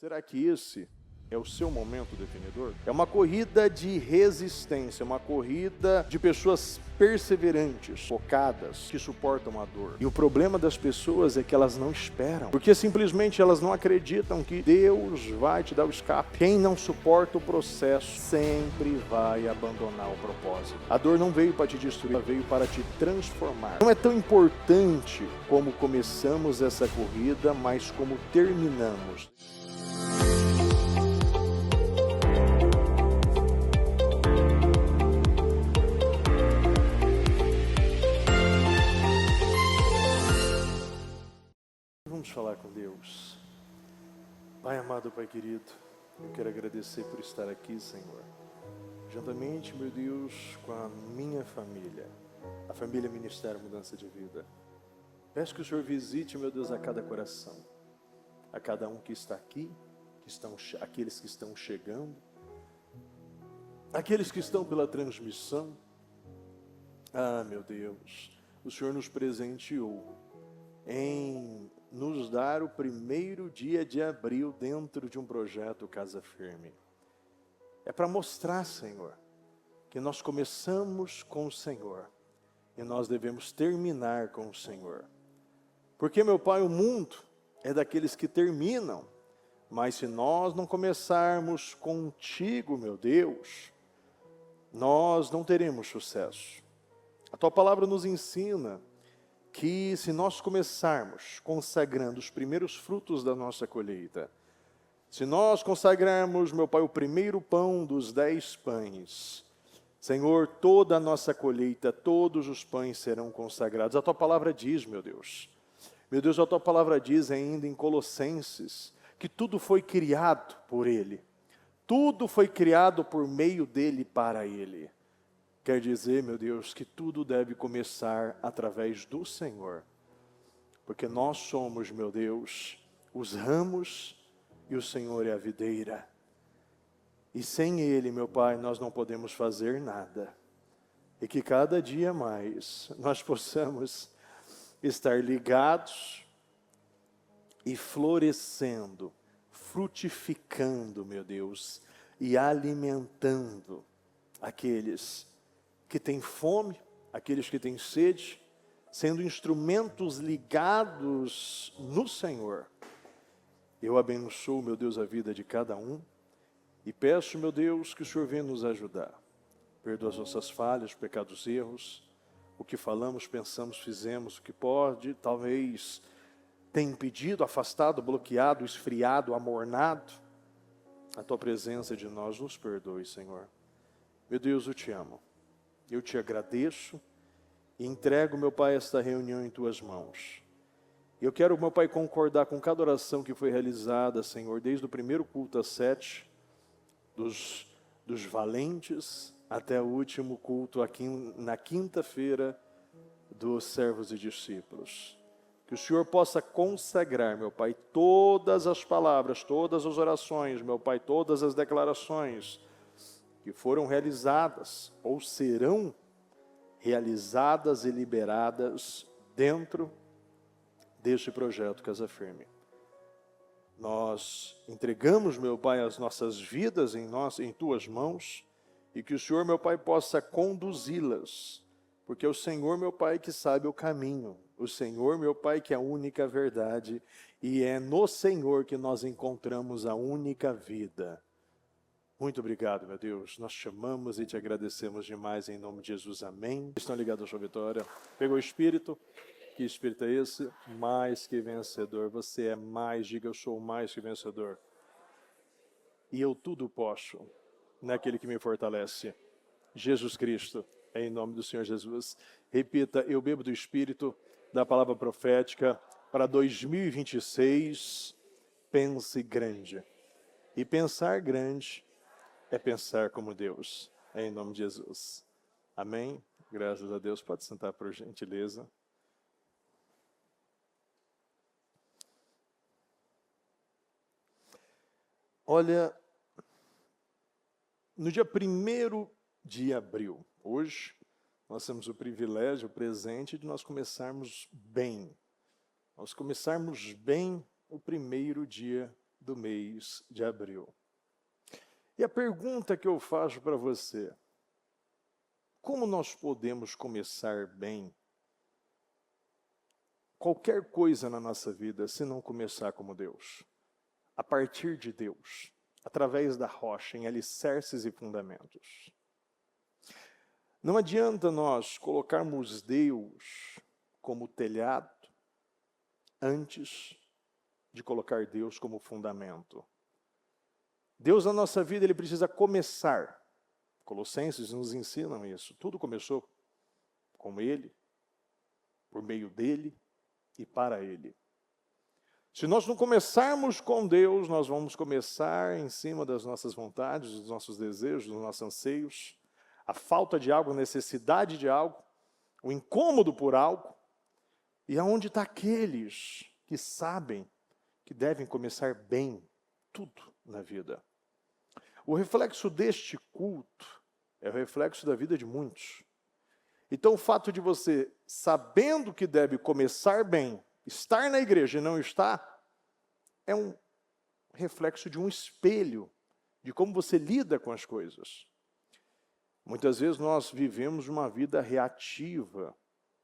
Será que esse é o seu momento definidor? É uma corrida de resistência, uma corrida de pessoas perseverantes, focadas, que suportam a dor. E o problema das pessoas é que elas não esperam, porque simplesmente elas não acreditam que Deus vai te dar o escape. Quem não suporta o processo sempre vai abandonar o propósito. A dor não veio para te destruir, ela veio para te transformar. Não é tão importante como começamos essa corrida, mas como terminamos. Vamos falar com Deus. Pai amado, Pai querido, eu quero agradecer por estar aqui, Senhor. Juntamente, meu Deus, com a minha família, a família Ministério Mudança de Vida. Peço que o Senhor visite, meu Deus, a cada coração, a cada um que está aqui, aqueles que estão chegando, aqueles que estão pela transmissão. Ah, meu Deus, o Senhor nos presenteou em nos dar o primeiro dia de abril dentro de um projeto Casa Firme. É para mostrar, Senhor, que nós começamos com o Senhor e nós devemos terminar com o Senhor. Porque, meu Pai, o mundo é daqueles que terminam, mas se nós não começarmos contigo, meu Deus, nós não teremos sucesso. A Tua palavra nos ensina que se nós começarmos consagrando os primeiros frutos da nossa colheita, se nós consagrarmos, meu Pai, o primeiro pão dos 10 pães, Senhor, toda a nossa colheita, todos os pães serão consagrados. A Tua palavra diz, meu Deus, a Tua palavra diz ainda em Colossenses, que tudo foi criado por Ele, tudo foi criado por meio dEle e para Ele. Quer dizer, meu Deus, que tudo deve começar através do Senhor. Porque nós somos, meu Deus, os ramos e o Senhor é a videira. E sem Ele, meu Pai, nós não podemos fazer nada. E que cada dia mais nós possamos estar ligados e florescendo, frutificando, meu Deus, e alimentando aqueles que têm fome, aqueles que têm sede, sendo instrumentos ligados no Senhor. Eu abençoo, meu Deus, a vida de cada um e peço, meu Deus, que o Senhor venha nos ajudar. Perdoa as nossas falhas, pecados, erros, o que falamos, pensamos, fizemos, o que pode, talvez, ter impedido, afastado, bloqueado, esfriado, amornado. A Tua presença de nós nos perdoe, Senhor. Meu Deus, eu te amo. Eu te agradeço e entrego, meu Pai, esta reunião em Tuas mãos. Eu quero, meu Pai, concordar com cada oração que foi realizada, Senhor, desde o primeiro culto às 7, dos valentes, até o último culto aqui na quinta-feira dos servos e discípulos. Que o Senhor possa consagrar, meu Pai, todas as palavras, todas as orações, meu Pai, todas as declarações que foram realizadas ou serão realizadas e liberadas dentro deste projeto Casa Firme. Nós entregamos, meu Pai, as nossas vidas em Tuas mãos e que o Senhor, meu Pai, possa conduzi-las, porque é o Senhor, meu Pai, que sabe o caminho, o Senhor, meu Pai, que é a única verdade e é no Senhor que nós encontramos a única vida. Muito obrigado, meu Deus. Nós te amamos e te agradecemos demais em nome de Jesus. Amém. Estão ligados à sua vitória. Pegou o Espírito? Que Espírito é esse? Mais que vencedor. Você é mais, diga eu sou mais que vencedor. E eu tudo posso naquele que me fortalece. Jesus Cristo, em nome do Senhor Jesus. Repita, eu bebo do Espírito, da palavra profética, para 2026, pense grande. E pensar grande é pensar como Deus, em nome de Jesus. Amém? Graças a Deus. Pode sentar, por gentileza. Olha, no dia 1º de abril, hoje, nós temos o privilégio, o presente de nós começarmos bem. Nós começarmos bem o primeiro dia do mês de abril. E a pergunta que eu faço para você: como nós podemos começar bem qualquer coisa na nossa vida se não começar como Deus? A partir de Deus, através da rocha, em alicerces e fundamentos. Não adianta nós colocarmos Deus como telhado antes de colocar Deus como fundamento. Deus na nossa vida, ele precisa começar. Colossenses nos ensinam isso. Tudo começou com Ele, por meio dEle e para Ele. Se nós não começarmos com Deus, nós vamos começar em cima das nossas vontades, dos nossos desejos, dos nossos anseios, a falta de algo, a necessidade de algo, o incômodo por algo. E aonde está aqueles que sabem que devem começar bem tudo na vida? O reflexo deste culto é o reflexo da vida de muitos. Então o fato de você, sabendo que deve começar bem, estar na igreja e não estar, é um reflexo de um espelho, de como você lida com as coisas. Muitas vezes nós vivemos uma vida reativa.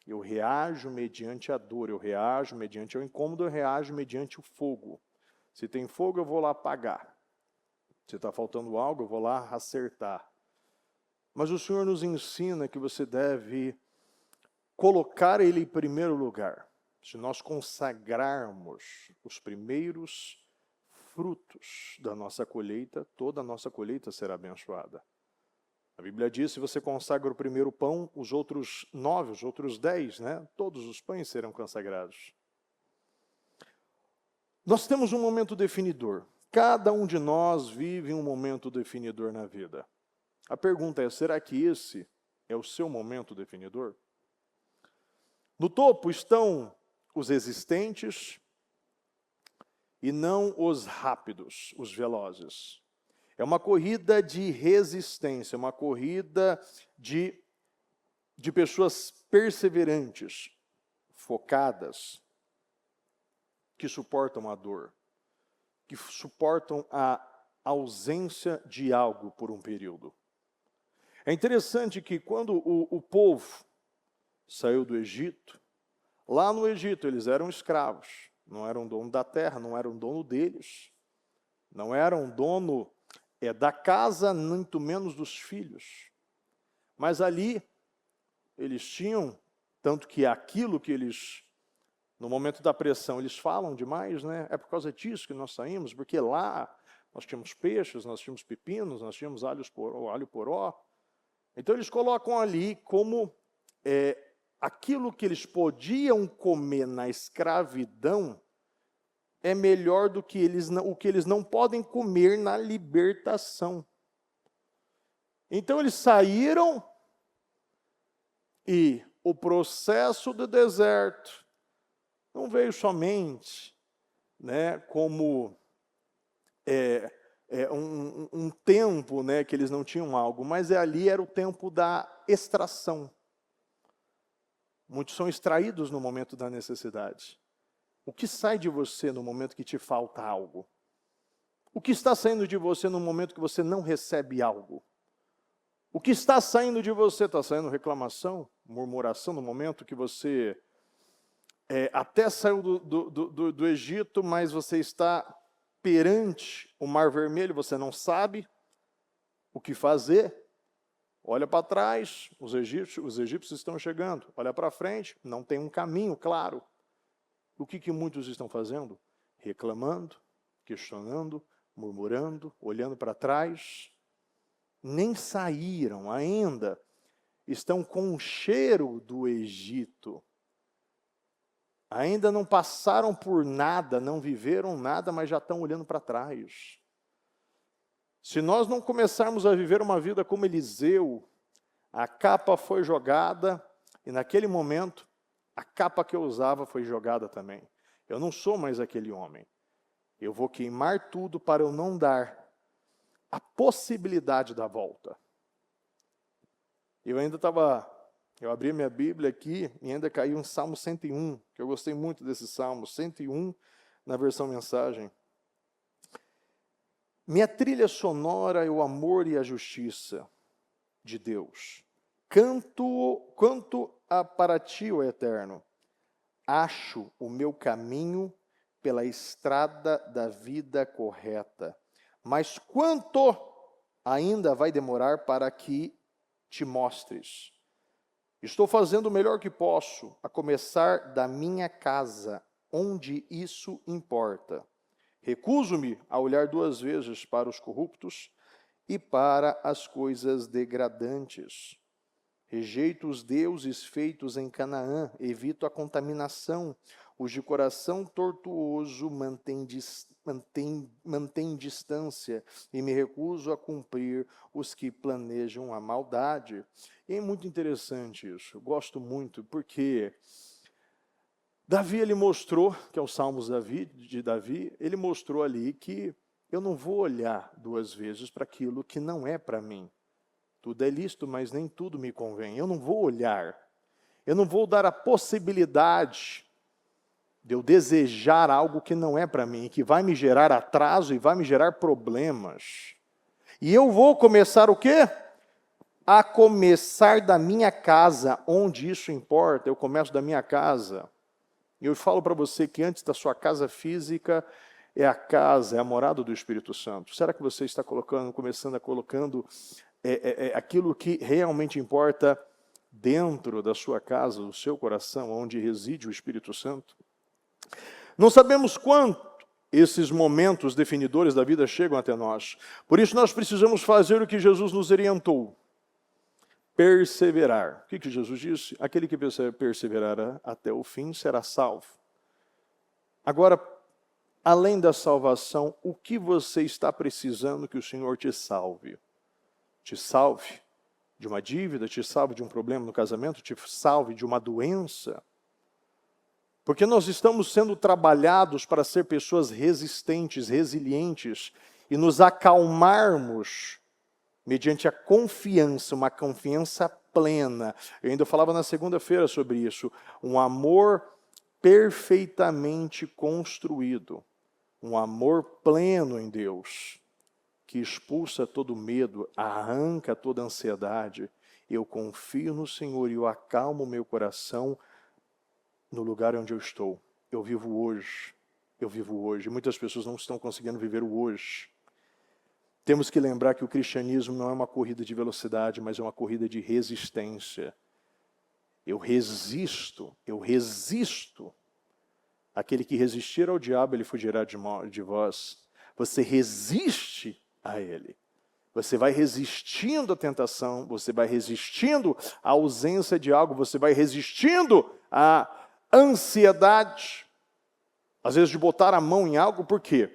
Eu reajo mediante a dor, eu reajo mediante o incômodo, eu reajo mediante o fogo. Se tem fogo, eu vou lá apagar. Se está faltando algo, eu vou lá acertar. Mas o Senhor nos ensina que você deve colocar Ele em primeiro lugar. Se nós consagrarmos os primeiros frutos da nossa colheita, toda a nossa colheita será abençoada. A Bíblia diz, se você consagra o primeiro pão, os outros 9, os outros 10, todos os pães serão consagrados. Nós temos um momento definidor. Cada um de nós vive um momento definidor na vida. A pergunta é, será que esse é o seu momento definidor? No topo estão os existentes e não os rápidos, os velozes. É uma corrida de resistência, uma corrida de pessoas perseverantes, focadas, que suportam a dor, que suportam a ausência de algo por um período. É interessante que quando o povo saiu do Egito, lá no Egito eles eram escravos, não eram dono da terra, não eram dono deles, não eram dono da casa, muito menos dos filhos. Mas ali eles tinham, tanto que aquilo que eles, no momento da pressão, eles falam demais, é por causa disso que nós saímos, porque lá nós tínhamos peixes, nós tínhamos pepinos, nós tínhamos alho poró. Então eles colocam ali como aquilo que eles podiam comer na escravidão é melhor do que o que eles não podem comer na libertação. Então eles saíram e o processo do deserto não veio somente como um tempo que eles não tinham algo, mas ali era o tempo da extração. Muitos são extraídos no momento da necessidade. O que sai de você no momento que te falta algo? O que está saindo de você no momento que você não recebe algo? O que está saindo de você? Está saindo reclamação, murmuração no momento que você até saiu do Egito, mas você está perante o Mar Vermelho, você não sabe o que fazer. Olha para trás, os egípcios estão chegando. Olha para frente, não tem um caminho claro. O que muitos estão fazendo? Reclamando, questionando, murmurando, olhando para trás. Nem saíram ainda. Estão com o cheiro do Egito. Ainda não passaram por nada, não viveram nada, mas já estão olhando para trás. Se nós não começarmos a viver uma vida como Eliseu, a capa foi jogada e naquele momento a capa que eu usava foi jogada também. Eu não sou mais aquele homem. Eu vou queimar tudo para eu não dar a possibilidade da volta. Eu abri minha Bíblia aqui e ainda caiu em Salmo 101, que eu gostei muito desse Salmo, 101 na versão mensagem. Minha trilha sonora é o amor e a justiça de Deus. Quanto para ti, ó Eterno, acho o meu caminho pela estrada da vida correta. Mas quanto ainda vai demorar para que te mostres? Estou fazendo o melhor que posso, a começar da minha casa, onde isso importa. Recuso-me a olhar 2 vezes para os corruptos e para as coisas degradantes. Rejeito os deuses feitos em Canaã, evito a contaminação. Os de coração tortuoso mantém distância e me recuso a cumprir os que planejam a maldade. E é muito interessante isso, eu gosto muito, porque Davi, ele mostrou, que é o Salmos de Davi, ele mostrou ali que eu não vou olhar 2 vezes para aquilo que não é para mim. Tudo é lícito, mas nem tudo me convém. Eu não vou olhar, eu não vou dar a possibilidade de eu desejar algo que não é para mim, que vai me gerar atraso e vai me gerar problemas. E eu vou começar o quê? A começar da minha casa, onde isso importa. Eu começo da minha casa. E eu falo para você que antes da sua casa física, é a casa, é a morada do Espírito Santo. Será que você está começando a colocando aquilo que realmente importa dentro da sua casa, do seu coração, onde reside o Espírito Santo? Não sabemos quanto esses momentos definidores da vida chegam até nós. Por isso nós precisamos fazer o que Jesus nos orientou. Perseverar. O que Jesus disse? Aquele que perseverará até o fim será salvo. Agora, além da salvação, o que você está precisando que o Senhor te salve? Te salve de uma dívida, te salve de um problema no casamento, te salve de uma doença. Porque nós estamos sendo trabalhados para ser pessoas resistentes, resilientes e nos acalmarmos mediante a confiança, uma confiança plena. Eu ainda falava na segunda-feira sobre isso. Um amor perfeitamente construído. Um amor pleno em Deus, que expulsa todo medo, arranca toda ansiedade. Eu confio no Senhor e eu acalmo o meu coração no lugar onde eu estou. Eu vivo hoje. Eu vivo hoje. Muitas pessoas não estão conseguindo viver o hoje. Temos que lembrar que o cristianismo não é uma corrida de velocidade, mas é uma corrida de resistência. Eu resisto. Aquele que resistir ao diabo, ele fugirá de vós. Você resiste a ele. Você vai resistindo à tentação, você vai resistindo à ausência de algo, você vai resistindo à ansiedade. Às vezes de botar a mão em algo, por quê?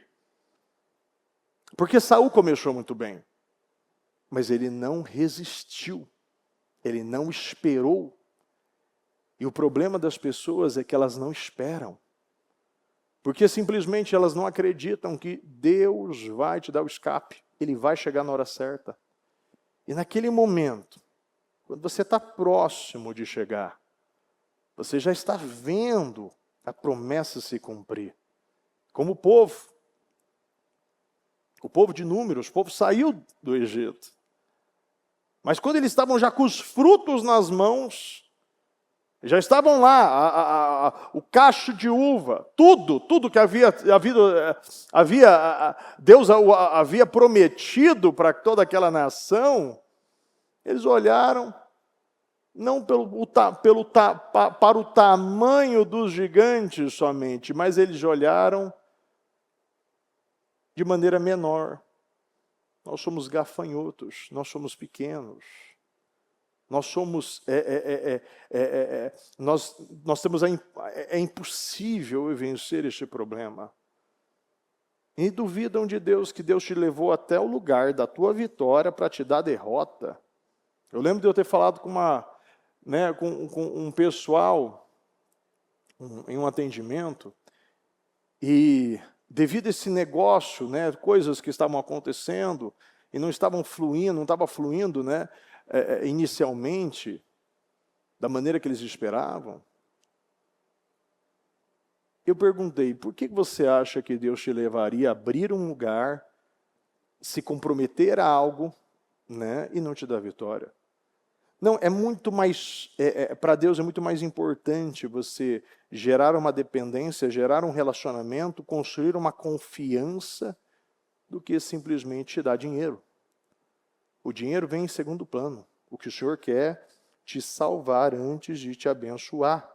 Porque Saul começou muito bem, mas ele não resistiu, ele não esperou. E o problema das pessoas é que elas não esperam. Porque simplesmente elas não acreditam que Deus vai te dar o escape, Ele vai chegar na hora certa. E naquele momento, quando você está próximo de chegar, você já está vendo a promessa se cumprir. Como o povo de Números, o povo saiu do Egito. Mas quando eles estavam já com os frutos nas mãos, já estavam lá, o cacho de uva, tudo que Deus havia prometido para toda aquela nação, eles olharam, não para o tamanho dos gigantes somente, mas eles olharam de maneira menor. Nós somos gafanhotos, nós somos pequenos. Nós somos, nós temos é impossível vencer este problema. E duvidam de Deus, que Deus te levou até o lugar da tua vitória para te dar derrota. Eu lembro de eu ter falado com um pessoal em um atendimento, e devido a esse negócio, coisas que estavam acontecendo e não estava fluindo, inicialmente, da maneira que eles esperavam, eu perguntei, por que você acha que Deus te levaria a abrir um lugar se comprometer a algo, né, e não te dá vitória. Não, é muito mais, para Deus é muito mais importante você gerar uma dependência, gerar um relacionamento, construir uma confiança, do que simplesmente te dar dinheiro. O dinheiro vem em segundo plano. O que o Senhor quer é te salvar antes de te abençoar.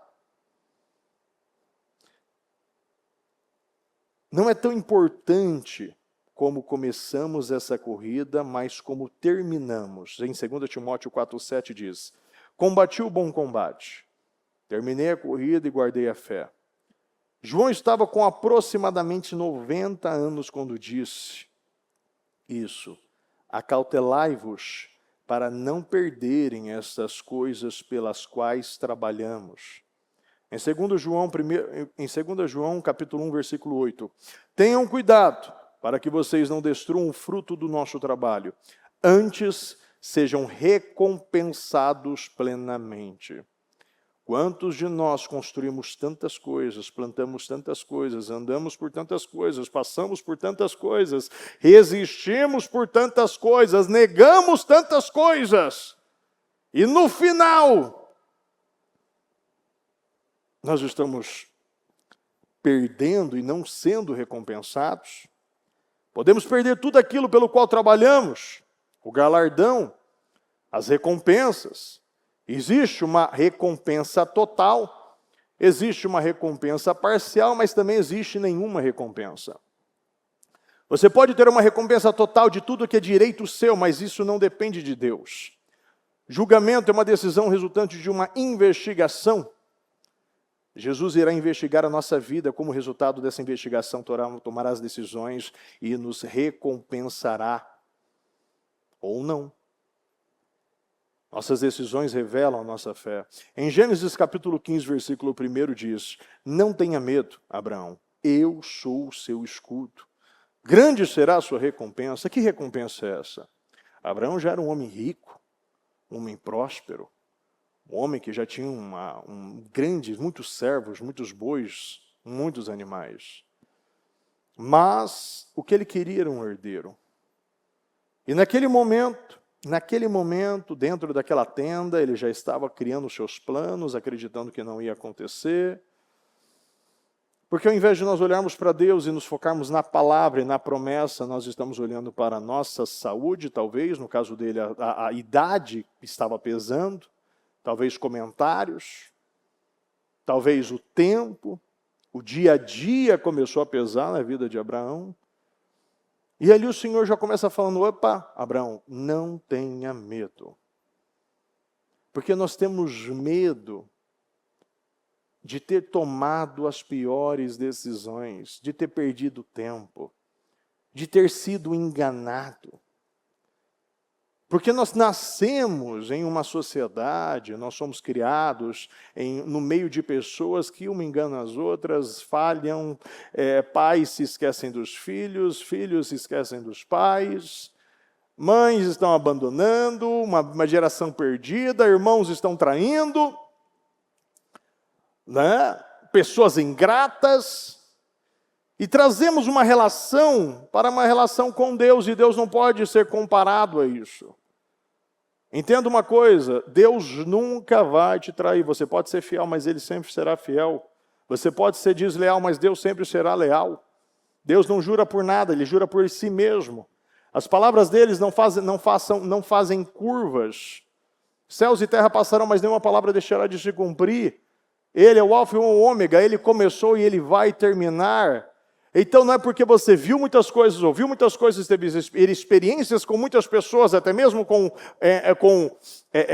Não é tão importante como começamos essa corrida, mas como terminamos. Em 2 Timóteo 4,7 diz: combati o bom combate, terminei a corrida e guardei a fé. João estava com aproximadamente 90 anos quando disse isso. Acautelai-vos para não perderem estas coisas pelas quais trabalhamos. Em 2 João, capítulo 1, versículo 8. Tenham cuidado para que vocês não destruam o fruto do nosso trabalho. Antes, sejam recompensados plenamente. Quantos de nós construímos tantas coisas, plantamos tantas coisas, andamos por tantas coisas, passamos por tantas coisas, resistimos por tantas coisas, negamos tantas coisas, e no final, nós estamos perdendo e não sendo recompensados. Podemos perder tudo aquilo pelo qual trabalhamos, o galardão, as recompensas. Existe uma recompensa total, existe uma recompensa parcial, mas também existe nenhuma recompensa. Você pode ter uma recompensa total de tudo que é direito seu, mas isso não depende de Deus. Julgamento é uma decisão resultante de uma investigação. Jesus irá investigar a nossa vida, como resultado dessa investigação tomará as decisões e nos recompensará, ou não. Nossas decisões revelam a nossa fé. Em Gênesis capítulo 15, versículo 1 diz: não tenha medo, Abraão, eu sou o seu escudo. Grande será a sua recompensa. Que recompensa é essa? Abraão já era um homem rico, um homem próspero, um homem que já tinha muitos servos, muitos bois, muitos animais. Mas o que ele queria era um herdeiro. E naquele momento, dentro daquela tenda, ele já estava criando os seus planos, acreditando que não ia acontecer. Porque ao invés de nós olharmos para Deus e nos focarmos na palavra e na promessa, nós estamos olhando para a nossa saúde, talvez, no caso dele, a idade estava pesando, talvez comentários, talvez o tempo, o dia a dia começou a pesar na vida de Abraão. E ali o Senhor já começa falando: opa, Abraão, não tenha medo. Porque nós temos medo de ter tomado as piores decisões, de ter perdido tempo, de ter sido enganado. Porque nós nascemos em uma sociedade, nós somos criados no meio de pessoas que uma engana as outras, falham, pais se esquecem dos filhos, filhos se esquecem dos pais, mães estão abandonando, uma geração perdida, irmãos estão traindo, né? Pessoas ingratas. E trazemos uma relação para uma relação com Deus, e Deus não pode ser comparado a isso. Entenda uma coisa, Deus nunca vai te trair. Você pode ser fiel, mas Ele sempre será fiel. Você pode ser desleal, mas Deus sempre será leal. Deus não jura por nada, Ele jura por si mesmo. As palavras deles não fazem curvas. Céus e terra passarão, mas nenhuma palavra deixará de se cumprir. Ele é o alfa e o ômega, Ele começou e Ele vai terminar. Então não é porque você viu muitas coisas, ouviu muitas coisas, teve experiências com muitas pessoas, até mesmo com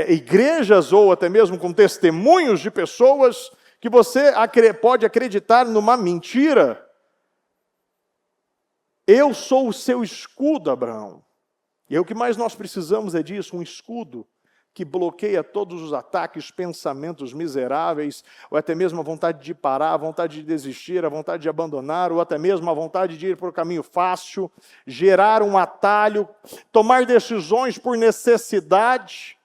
igrejas ou até mesmo com testemunhos de pessoas, que você pode acreditar numa mentira. Eu sou o seu escudo, Abraão. E o que mais nós precisamos é disso, um escudo que bloqueia todos os ataques, pensamentos miseráveis, ou até mesmo a vontade de parar, a vontade de desistir, a vontade de abandonar, ou até mesmo a vontade de ir por um caminho fácil, gerar um atalho, tomar decisões por necessidade.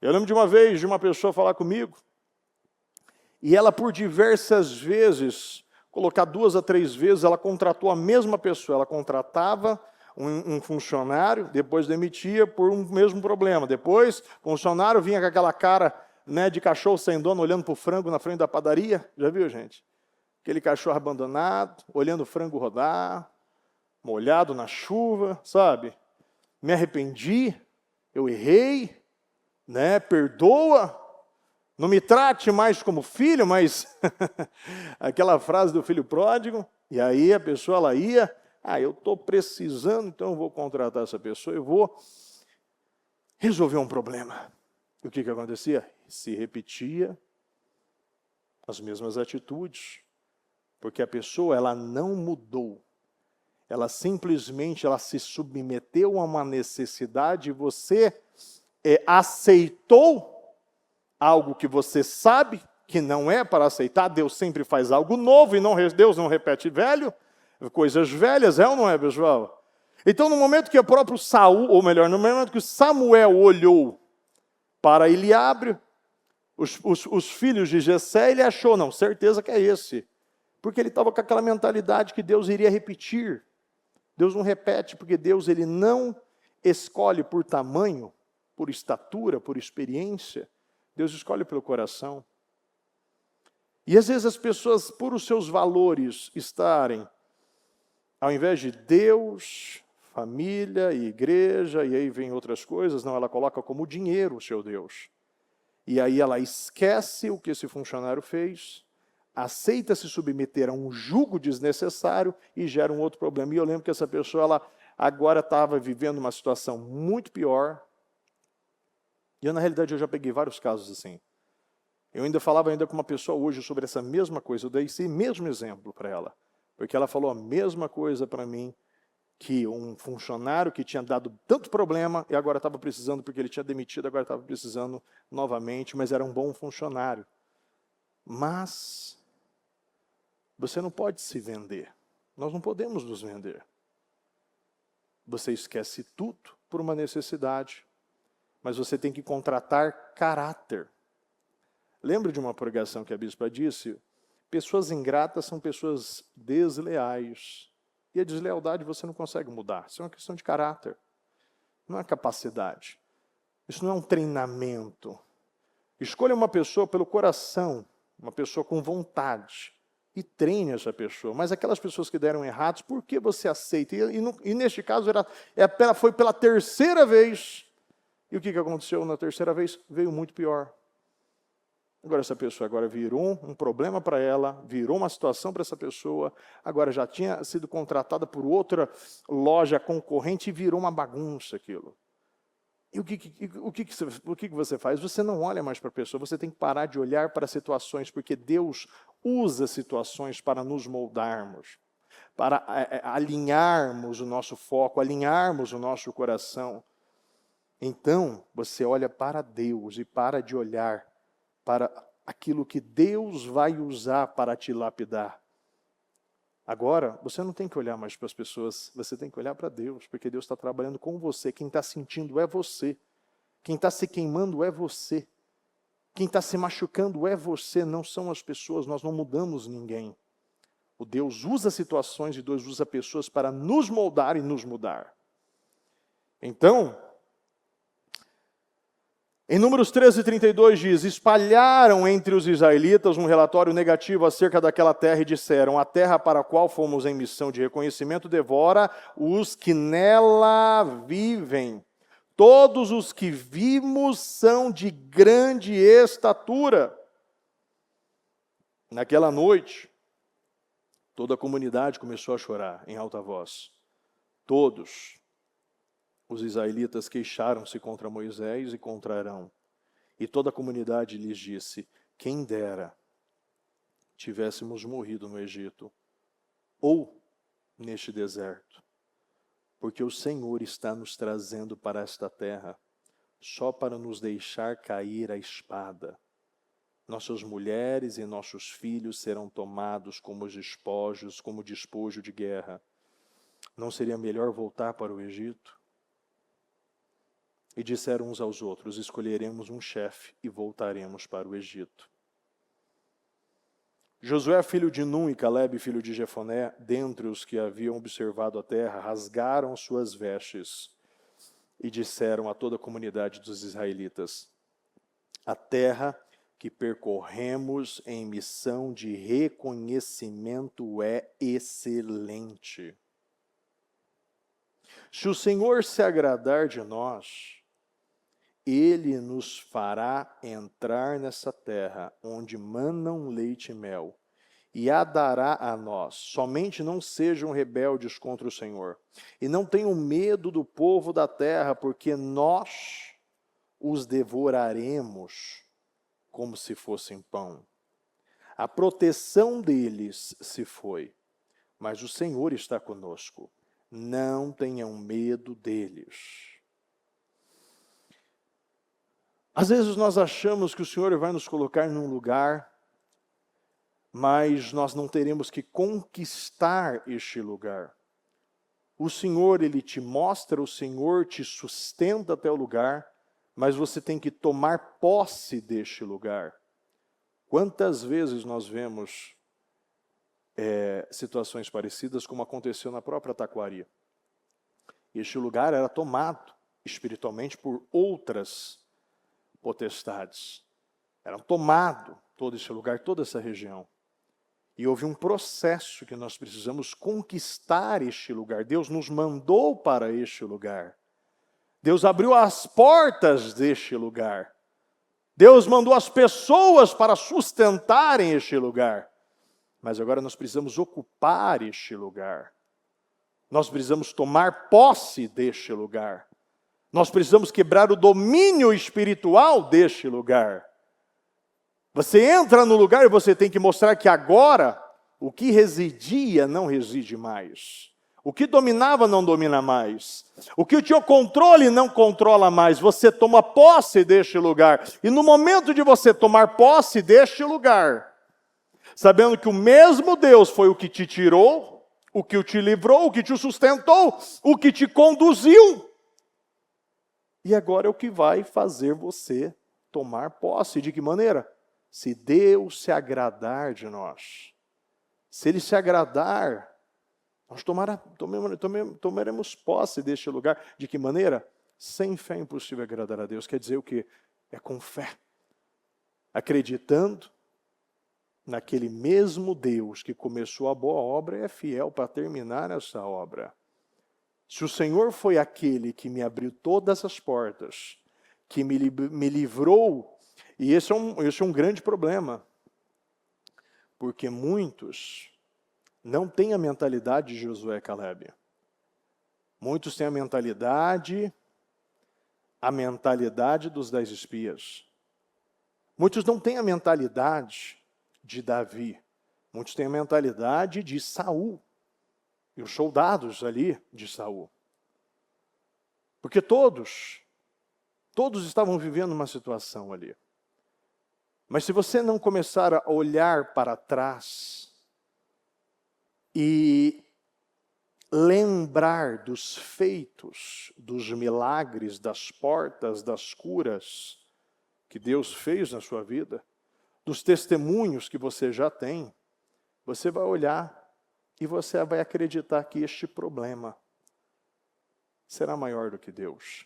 Eu lembro de uma vez de uma pessoa falar comigo, e ela por diversas vezes, colocar 2 a 3 vezes, ela contratou a mesma pessoa, ela contratava um funcionário, depois demitia por um mesmo problema. Depois, o funcionário vinha com aquela cara, né, de cachorro sem dono, olhando para o frango na frente da padaria. Já viu, gente? Aquele cachorro abandonado, olhando o frango rodar, molhado na chuva, sabe? Me arrependi, eu errei, né? Perdoa, não me trate mais como filho, mas aquela frase do filho pródigo. E aí a pessoa, ela ia, eu estou precisando, então eu vou contratar essa pessoa, eu vou resolver um problema. E o que acontecia? Se repetia as mesmas atitudes, porque a pessoa, ela não mudou. Ela simplesmente se submeteu a uma necessidade, e você aceitou algo que você sabe que não é para aceitar. Deus sempre faz algo novo, e Deus não repete coisas velhas, é ou não é, pessoal? Então, no momento que o próprio Saul, ou melhor, no momento que Samuel olhou para Eliabe, os filhos de Jessé, ele achou, não, certeza que é esse. Porque ele estava com aquela mentalidade que Deus iria repetir. Deus não repete, porque Deus, ele não escolhe por tamanho, por estatura, por experiência. Deus escolhe pelo coração. E às vezes as pessoas, por os seus valores estarem, ao invés de Deus, família e igreja, e aí vem outras coisas, não, ela coloca como dinheiro o seu Deus. E aí ela esquece o que esse funcionário fez, aceita se submeter a um jugo desnecessário e gera um outro problema. E eu lembro que essa pessoa, ela agora estava vivendo uma situação muito pior. E na realidade eu já peguei vários casos assim. Eu ainda falava com uma pessoa hoje sobre essa mesma coisa, eu dei esse mesmo exemplo para ela. Porque ela falou a mesma coisa para mim, que um funcionário que tinha dado tanto problema e agora estava precisando, porque ele tinha demitido, agora estava precisando novamente, mas era um bom funcionário. Mas você não pode se vender. Nós não podemos nos vender. Você esquece tudo por uma necessidade, mas você tem que contratar caráter. Lembra de uma pregação que a bispa disse? Pessoas ingratas são pessoas desleais. E a deslealdade você não consegue mudar. Isso é uma questão de caráter. Não é capacidade. Isso não é um treinamento. Escolha uma pessoa pelo coração, uma pessoa com vontade, e treine essa pessoa. Mas aquelas pessoas que deram errados, por que você aceita? E neste caso, foi pela terceira vez. E o que aconteceu na terceira vez? Veio muito pior. Agora essa pessoa virou um problema para ela, virou uma situação para essa pessoa, agora já tinha sido contratada por outra loja concorrente e virou uma bagunça aquilo. E o que você faz? Você não olha mais para a pessoa, você tem que parar de olhar para situações, porque Deus usa situações para nos moldarmos, para alinharmos o nosso foco, alinharmos o nosso coração. Então, você olha para Deus e para de olhar para aquilo que Deus vai usar para te lapidar. Agora, você não tem que olhar mais para as pessoas, você tem que olhar para Deus, porque Deus está trabalhando com você. Quem está sentindo é você. Quem está se queimando é você. Quem está se machucando é você, não são as pessoas, nós não mudamos ninguém. O Deus usa situações e Deus usa pessoas para nos moldar e nos mudar. Então, em Números 13:32 diz, espalharam entre os israelitas um relatório negativo acerca daquela terra e disseram, a terra para a qual fomos em missão de reconhecimento devora os que nela vivem. Todos os que vimos são de grande estatura. Naquela noite, toda a comunidade começou a chorar em alta voz. Todos os israelitas queixaram-se contra Moisés e contra Arão. E toda a comunidade lhes disse, quem dera tivéssemos morrido no Egito ou neste deserto, porque o Senhor está nos trazendo para esta terra só para nos deixar cair a espada. Nossas mulheres e nossos filhos serão tomados como despojos, como despojo de guerra. Não seria melhor voltar para o Egito? E disseram uns aos outros, escolheremos um chefe e voltaremos para o Egito. Josué, filho de Num, e Calebe, filho de Jefoné, dentre os que haviam observado a terra, rasgaram suas vestes e disseram a toda a comunidade dos israelitas: a terra que percorremos em missão de reconhecimento é excelente. Se o Senhor se agradar de nós, Ele nos fará entrar nessa terra onde manam leite e mel, e a dará a nós. Somente não sejam rebeldes contra o Senhor, e não tenham medo do povo da terra, porque nós os devoraremos como se fossem pão. A proteção deles se foi, mas o Senhor está conosco. Não tenham medo deles. Às vezes nós achamos que o Senhor vai nos colocar num lugar, mas nós não teremos que conquistar este lugar. O Senhor, Ele te mostra, o Senhor te sustenta até o lugar, mas você tem que tomar posse deste lugar. Quantas vezes nós vemos situações parecidas, como aconteceu na própria Taquari? Este lugar era tomado espiritualmente por outras potestades. Era tomado todo esse lugar, toda essa região. E houve um processo que nós precisamos conquistar este lugar. Deus nos mandou para este lugar. Deus abriu as portas deste lugar. Deus mandou as pessoas para sustentarem este lugar. Mas agora nós precisamos ocupar este lugar. Nós precisamos tomar posse deste lugar. Nós precisamos quebrar o domínio espiritual deste lugar. Você entra no lugar e você tem que mostrar que agora o que residia não reside mais. O que dominava não domina mais. O que tinha controle não controla mais. Você toma posse deste lugar. E no momento de você tomar posse deste lugar, sabendo que o mesmo Deus foi o que te tirou, o que te livrou, o que te sustentou, o que te conduziu. E agora é o que vai fazer você tomar posse. De que maneira? Se Deus se agradar de nós. Se Ele se agradar, nós tomaremos posse deste lugar. De que maneira? Sem fé é impossível agradar a Deus. Quer dizer o quê? É com fé. Acreditando naquele mesmo Deus que começou a boa obra e é fiel para terminar essa obra. Se o Senhor foi aquele que me abriu todas as portas, que me livrou, e esse é um grande problema, porque muitos não têm a mentalidade de Josué e Calebe. Muitos têm a mentalidade dos 10 espias. Muitos não têm a mentalidade de Davi. Muitos têm a mentalidade de Saul. E os soldados ali de Saul. Porque todos estavam vivendo uma situação ali. Mas se você não começar a olhar para trás e lembrar dos feitos, dos milagres, das portas, das curas que Deus fez na sua vida, dos testemunhos que você já tem, você vai olhar e você vai acreditar que este problema será maior do que Deus.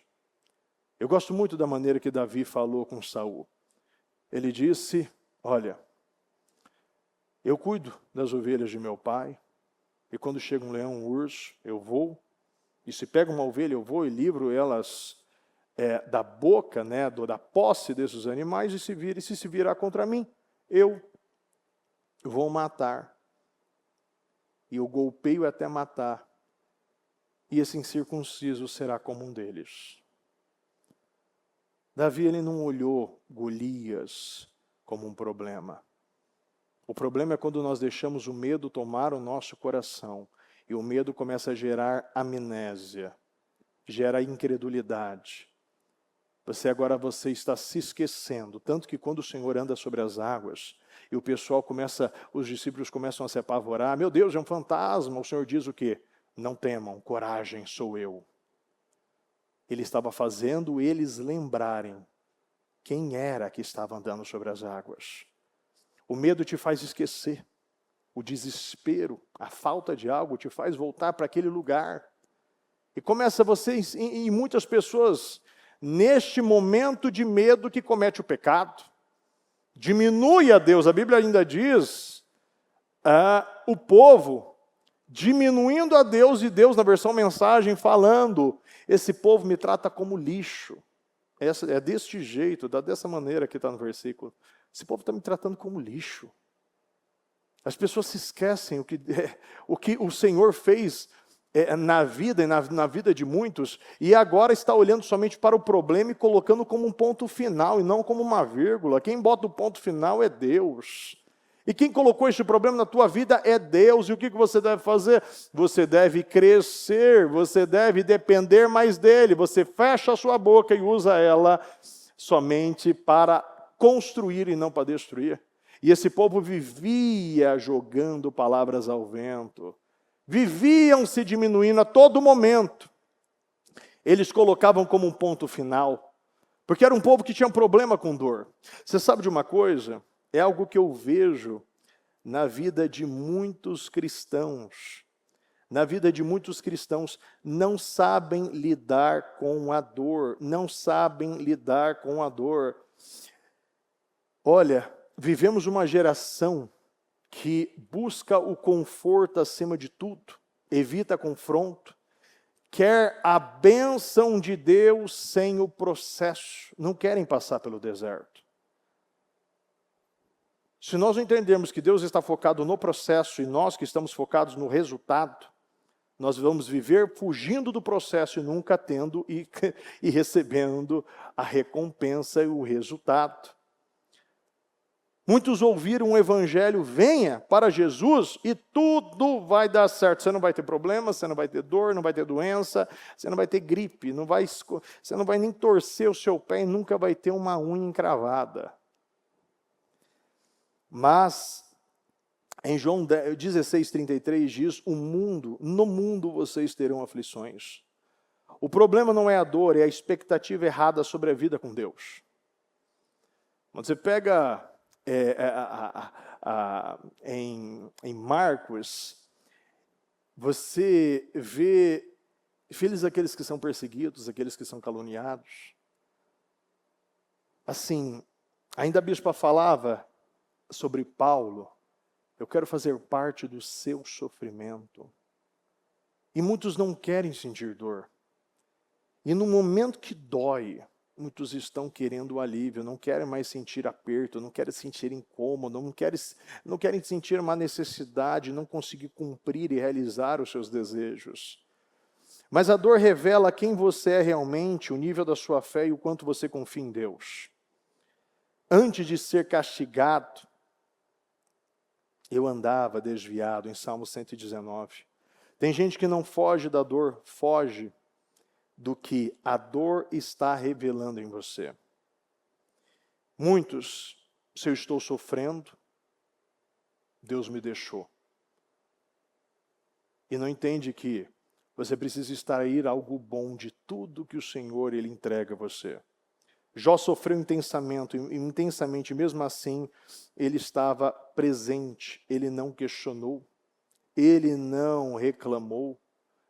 Eu gosto muito da maneira que Davi falou com Saul. Ele disse, olha, eu cuido das ovelhas de meu pai, e quando chega um leão, um urso, eu vou, e se pega uma ovelha, eu vou e livro elas da boca, da posse desses animais, e se virar contra mim, eu vou matar. E eu golpeio até matar, e esse incircunciso será como um deles. Davi, ele não olhou Golias como um problema. O problema é quando nós deixamos o medo tomar o nosso coração, e o medo começa a gerar amnésia, gera incredulidade. Você está se esquecendo, tanto que quando o Senhor anda sobre as águas, e os discípulos começam a se apavorar, meu Deus, é um fantasma, o Senhor diz o quê? Não temam, coragem, sou eu. Ele estava fazendo eles lembrarem quem era que estava andando sobre as águas. O medo te faz esquecer. O desespero, a falta de algo te faz voltar para aquele lugar. E começa você, e muitas pessoas, neste momento de medo que comete o pecado, diminui a Deus. A Bíblia ainda diz, o povo diminuindo a Deus, e Deus na versão mensagem falando, esse povo me trata como lixo. É deste jeito, dessa maneira que está no versículo. Esse povo está me tratando como lixo. As pessoas se esquecem o que o Senhor fez na vida e na vida de muitos, e agora está olhando somente para o problema e colocando como um ponto final e não como uma vírgula. Quem bota o ponto final é Deus. E quem colocou este problema na tua vida é Deus. E o que você deve fazer? Você deve crescer, você deve depender mais dele. Você fecha a sua boca e usa ela somente para construir e não para destruir. E esse povo vivia jogando palavras ao vento. Viviam se diminuindo a todo momento. Eles colocavam como um ponto final. Porque era um povo que tinha um problema com dor. Você sabe de uma coisa? É algo que eu vejo na vida de muitos cristãos. Na vida de muitos cristãos, não sabem lidar com a dor. Não sabem lidar com a dor. Olha, vivemos uma geração que busca o conforto acima de tudo, evita confronto, quer a bênção de Deus sem o processo, não querem passar pelo deserto. Se nós não entendermos que Deus está focado no processo e nós que estamos focados no resultado, nós vamos viver fugindo do processo e nunca tendo e recebendo a recompensa e o resultado. Muitos ouviram o evangelho, venha para Jesus e tudo vai dar certo. Você não vai ter problema, você não vai ter dor, não vai ter doença, você não vai ter gripe, você não vai nem torcer o seu pé e nunca vai ter uma unha encravada. Mas, em João 16:33 diz, no mundo vocês terão aflições. O problema não é a dor, é a expectativa errada sobre a vida com Deus. Quando você pega em Marcos, você vê, felizes aqueles que são perseguidos, aqueles que são caluniados. Assim, ainda a bispa falava sobre Paulo, eu quero fazer parte do seu sofrimento. E muitos não querem sentir dor. E no momento que dói, muitos estão querendo alívio, não querem mais sentir aperto, não querem sentir incômodo, não querem sentir uma necessidade, não conseguir cumprir e realizar os seus desejos. Mas a dor revela quem você é realmente, o nível da sua fé e o quanto você confia em Deus. Antes de ser castigado, eu andava desviado, em Salmo 119. Tem gente que não foge da dor, foge do que a dor está revelando em você. Muitos, se eu estou sofrendo, Deus me deixou. E não entende que você precisa extrair algo bom de tudo que o Senhor Ele entrega a você. Jó sofreu intensamente, mesmo assim, ele estava presente, ele não questionou, ele não reclamou.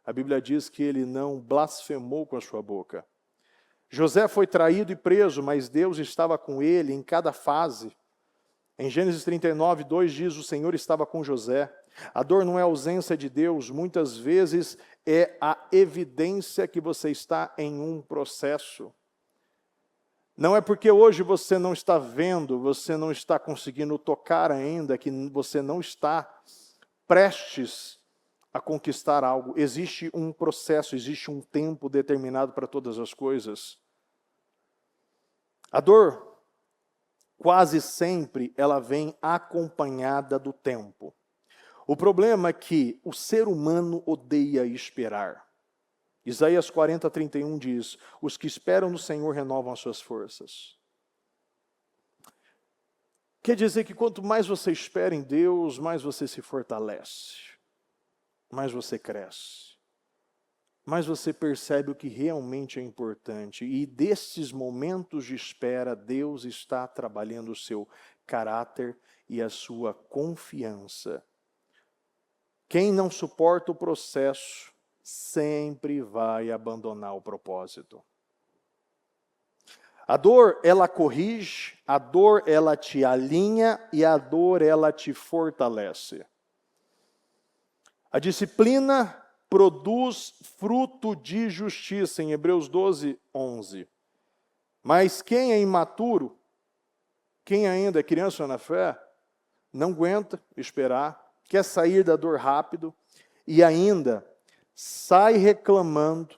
A Bíblia diz que ele não blasfemou com a sua boca. José foi traído e preso, mas Deus estava com ele em cada fase. Em Gênesis 39:2 diz, o Senhor estava com José. A dor não é a ausência de Deus, muitas vezes é a evidência que você está em um processo. Não é porque hoje você não está vendo, você não está conseguindo tocar ainda, que você não está prestes a conquistar algo. Existe um processo, existe um tempo determinado para todas as coisas. A dor, quase sempre, ela vem acompanhada do tempo. O problema é que o ser humano odeia esperar. Isaías 40:31 diz, os que esperam no Senhor renovam as suas forças. Quer dizer que quanto mais você espera em Deus, mais você se fortalece, mais você cresce, mais você percebe o que realmente é importante. E desses momentos de espera, Deus está trabalhando o seu caráter e a sua confiança. Quem não suporta o processo sempre vai abandonar o propósito. A dor, ela corrige, a dor, ela te alinha e a dor, ela te fortalece. A disciplina produz fruto de justiça, em Hebreus 12, 11. Mas quem é imaturo, quem ainda é criança na fé, não aguenta esperar, quer sair da dor rápido e ainda sai reclamando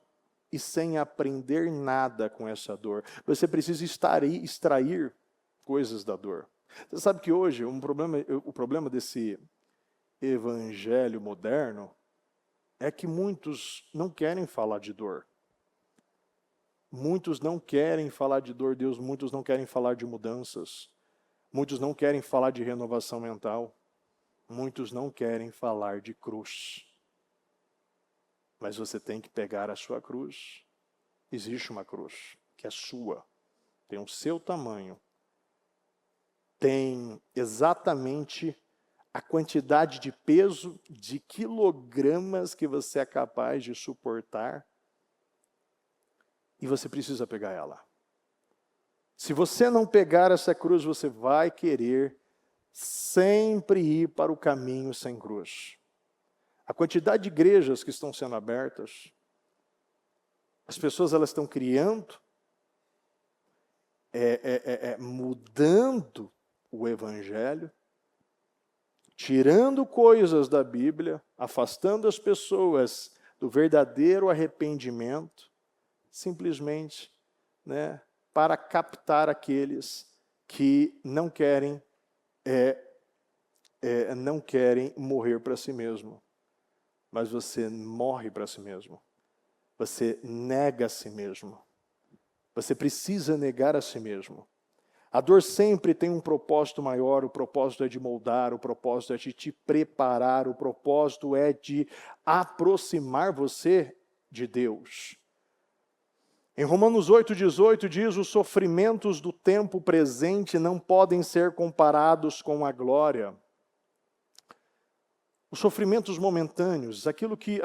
e sem aprender nada com essa dor. Você precisa extrair coisas da dor. Você sabe que hoje o problema desse evangelho moderno é que muitos não querem falar de dor. Muitos não querem falar de dor, Deus, muitos não querem falar de mudanças. Muitos não querem falar de renovação mental. Muitos não querem falar de cruz. Mas você tem que pegar a sua cruz. Existe uma cruz que é sua. Tem o seu tamanho. Tem exatamente a quantidade de peso, de quilogramas que você é capaz de suportar. E você precisa pegar ela. Se você não pegar essa cruz, você vai querer sempre ir para o caminho sem cruz. A quantidade de igrejas que estão sendo abertas, as pessoas elas estão criando, mudando o evangelho, tirando coisas da Bíblia, afastando as pessoas do verdadeiro arrependimento, simplesmente, para captar aqueles que não querem morrer para si mesmo. Mas você morre para si mesmo. Você nega a si mesmo. Você precisa negar a si mesmo. A dor sempre tem um propósito maior, o propósito é de moldar, o propósito é de te preparar, o propósito é de aproximar você de Deus. Em Romanos 8,18 diz: os sofrimentos do tempo presente não podem ser comparados com a glória. Os sofrimentos momentâneos, aquilo que,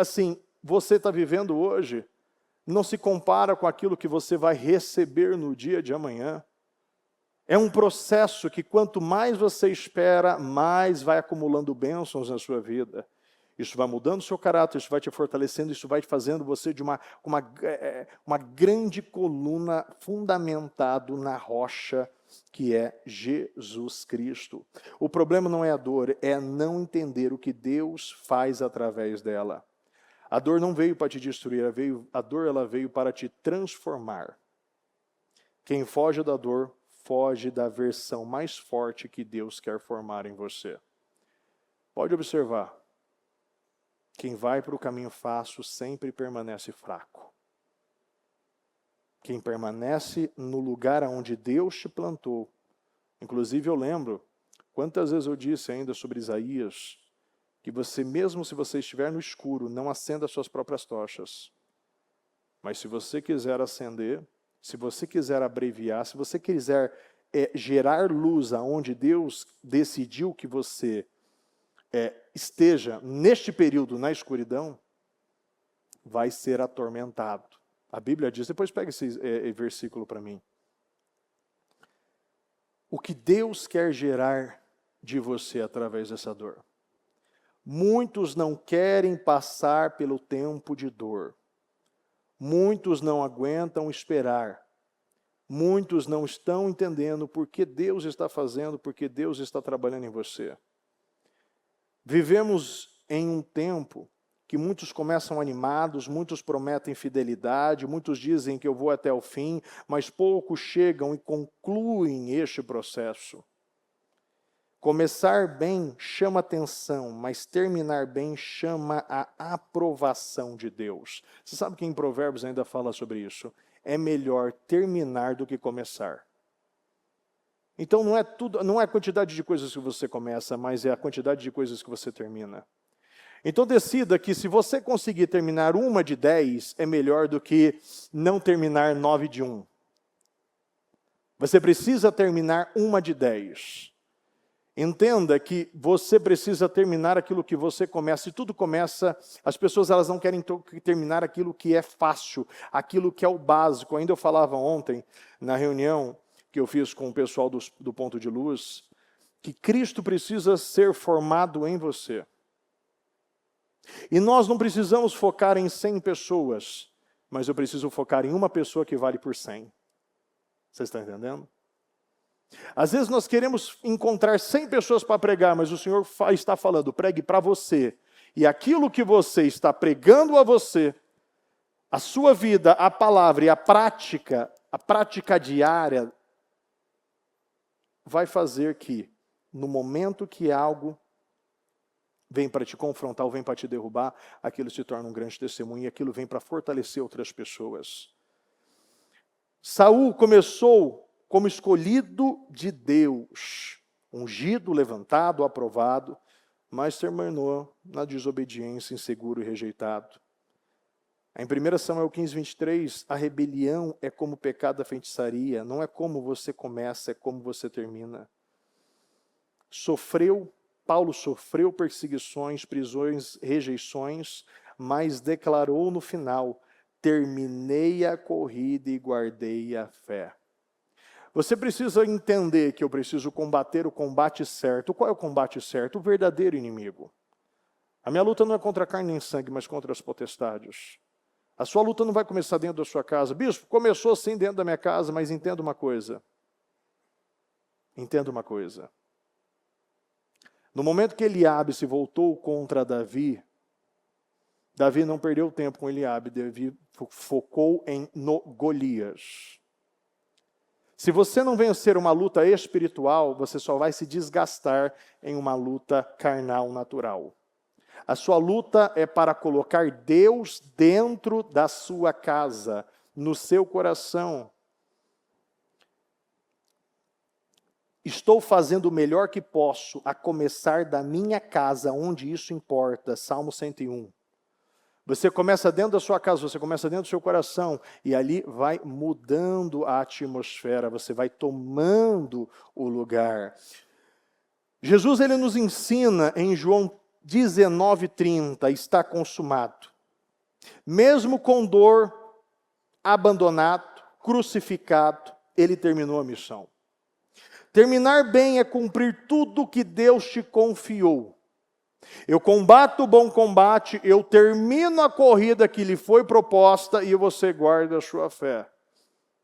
você está vivendo hoje, não se compara com aquilo que você vai receber no dia de amanhã. É um processo que quanto mais você espera, mais vai acumulando bênçãos na sua vida. Isso vai mudando o seu caráter, isso vai te fortalecendo, isso vai fazendo você de uma grande coluna fundamentado na rocha que é Jesus Cristo. O problema não é a dor, é não entender o que Deus faz através dela. A dor não veio para te destruir, a dor ela veio para te transformar. Quem foge da dor, foge da versão mais forte que Deus quer formar em você. Pode observar. Quem vai para o caminho fácil sempre permanece fraco. Quem permanece no lugar onde Deus te plantou. Inclusive eu lembro, quantas vezes eu disse ainda sobre Isaías, que você, mesmo se você estiver no escuro, não acenda as suas próprias tochas. Mas se você quiser acender, se você quiser abreviar, se você quiser gerar luz aonde Deus decidiu que você esteja neste período na escuridão, vai ser atormentado. A Bíblia diz, depois pega esse versículo para mim. O que Deus quer gerar de você através dessa dor? Muitos não querem passar pelo tempo de dor. Muitos não aguentam esperar. Muitos não estão entendendo por que Deus está fazendo, porque Deus está trabalhando em você. Vivemos em um tempo que muitos começam animados, muitos prometem fidelidade, muitos dizem que eu vou até o fim, mas poucos chegam e concluem este processo. Começar bem chama atenção, mas terminar bem chama a aprovação de Deus. Você sabe que em Provérbios ainda fala sobre isso? É melhor terminar do que começar. Então não é a quantidade de coisas que você começa, mas é a quantidade de coisas que você termina. Então decida que se você conseguir terminar 1 de 10, é melhor do que não terminar 9 de 1. Você precisa terminar 1 de 10. Entenda que você precisa terminar aquilo que você começa. E tudo começa, as pessoas elas não querem terminar aquilo que é fácil, aquilo que é o básico. Ainda eu falava ontem, na reunião que eu fiz com o pessoal do Ponto de Luz, que Cristo precisa ser formado em você. E nós não precisamos focar em 100 pessoas, mas eu preciso focar em uma pessoa que vale por 100. Vocês estão entendendo? Às vezes nós queremos encontrar 100 pessoas para pregar, mas o Senhor está falando, pregue para você. E aquilo que você está pregando a você, a sua vida, a palavra e a prática diária, vai fazer que, no momento que algo vem para te confrontar ou vem para te derrubar, aquilo se torna um grande testemunho e aquilo vem para fortalecer outras pessoas. Saul começou como escolhido de Deus, ungido, levantado, aprovado, mas terminou na desobediência, inseguro e rejeitado. Em 1 Samuel 15, 23, a rebelião é como o pecado da feitiçaria, não é como você começa, é como você termina. Paulo sofreu perseguições, prisões, rejeições, mas declarou no final, terminei a corrida e guardei a fé. Você precisa entender que eu preciso combater o combate certo. Qual é o combate certo? O verdadeiro inimigo. A minha luta não é contra a carne nem sangue, mas contra as potestades. A sua luta não vai começar dentro da sua casa. Bispo, começou sim dentro da minha casa, mas entenda uma coisa. Entenda uma coisa. No momento que Eliabe se voltou contra Davi, Davi não perdeu tempo com Eliabe, Davi focou no Golias. Se você não vencer uma luta espiritual, você só vai se desgastar em uma luta carnal natural. A sua luta é para colocar Deus dentro da sua casa, no seu coração. Estou fazendo o melhor que posso, a começar da minha casa, onde isso importa. Salmo 101. Você começa dentro da sua casa, você começa dentro do seu coração, e ali vai mudando a atmosfera, você vai tomando o lugar. Jesus ele nos ensina em João 19:30, está consumado. Mesmo com dor, abandonado, crucificado, ele terminou a missão. Terminar bem é cumprir tudo que Deus te confiou. Eu combato o bom combate, eu termino a corrida que lhe foi proposta e você guarda a sua fé.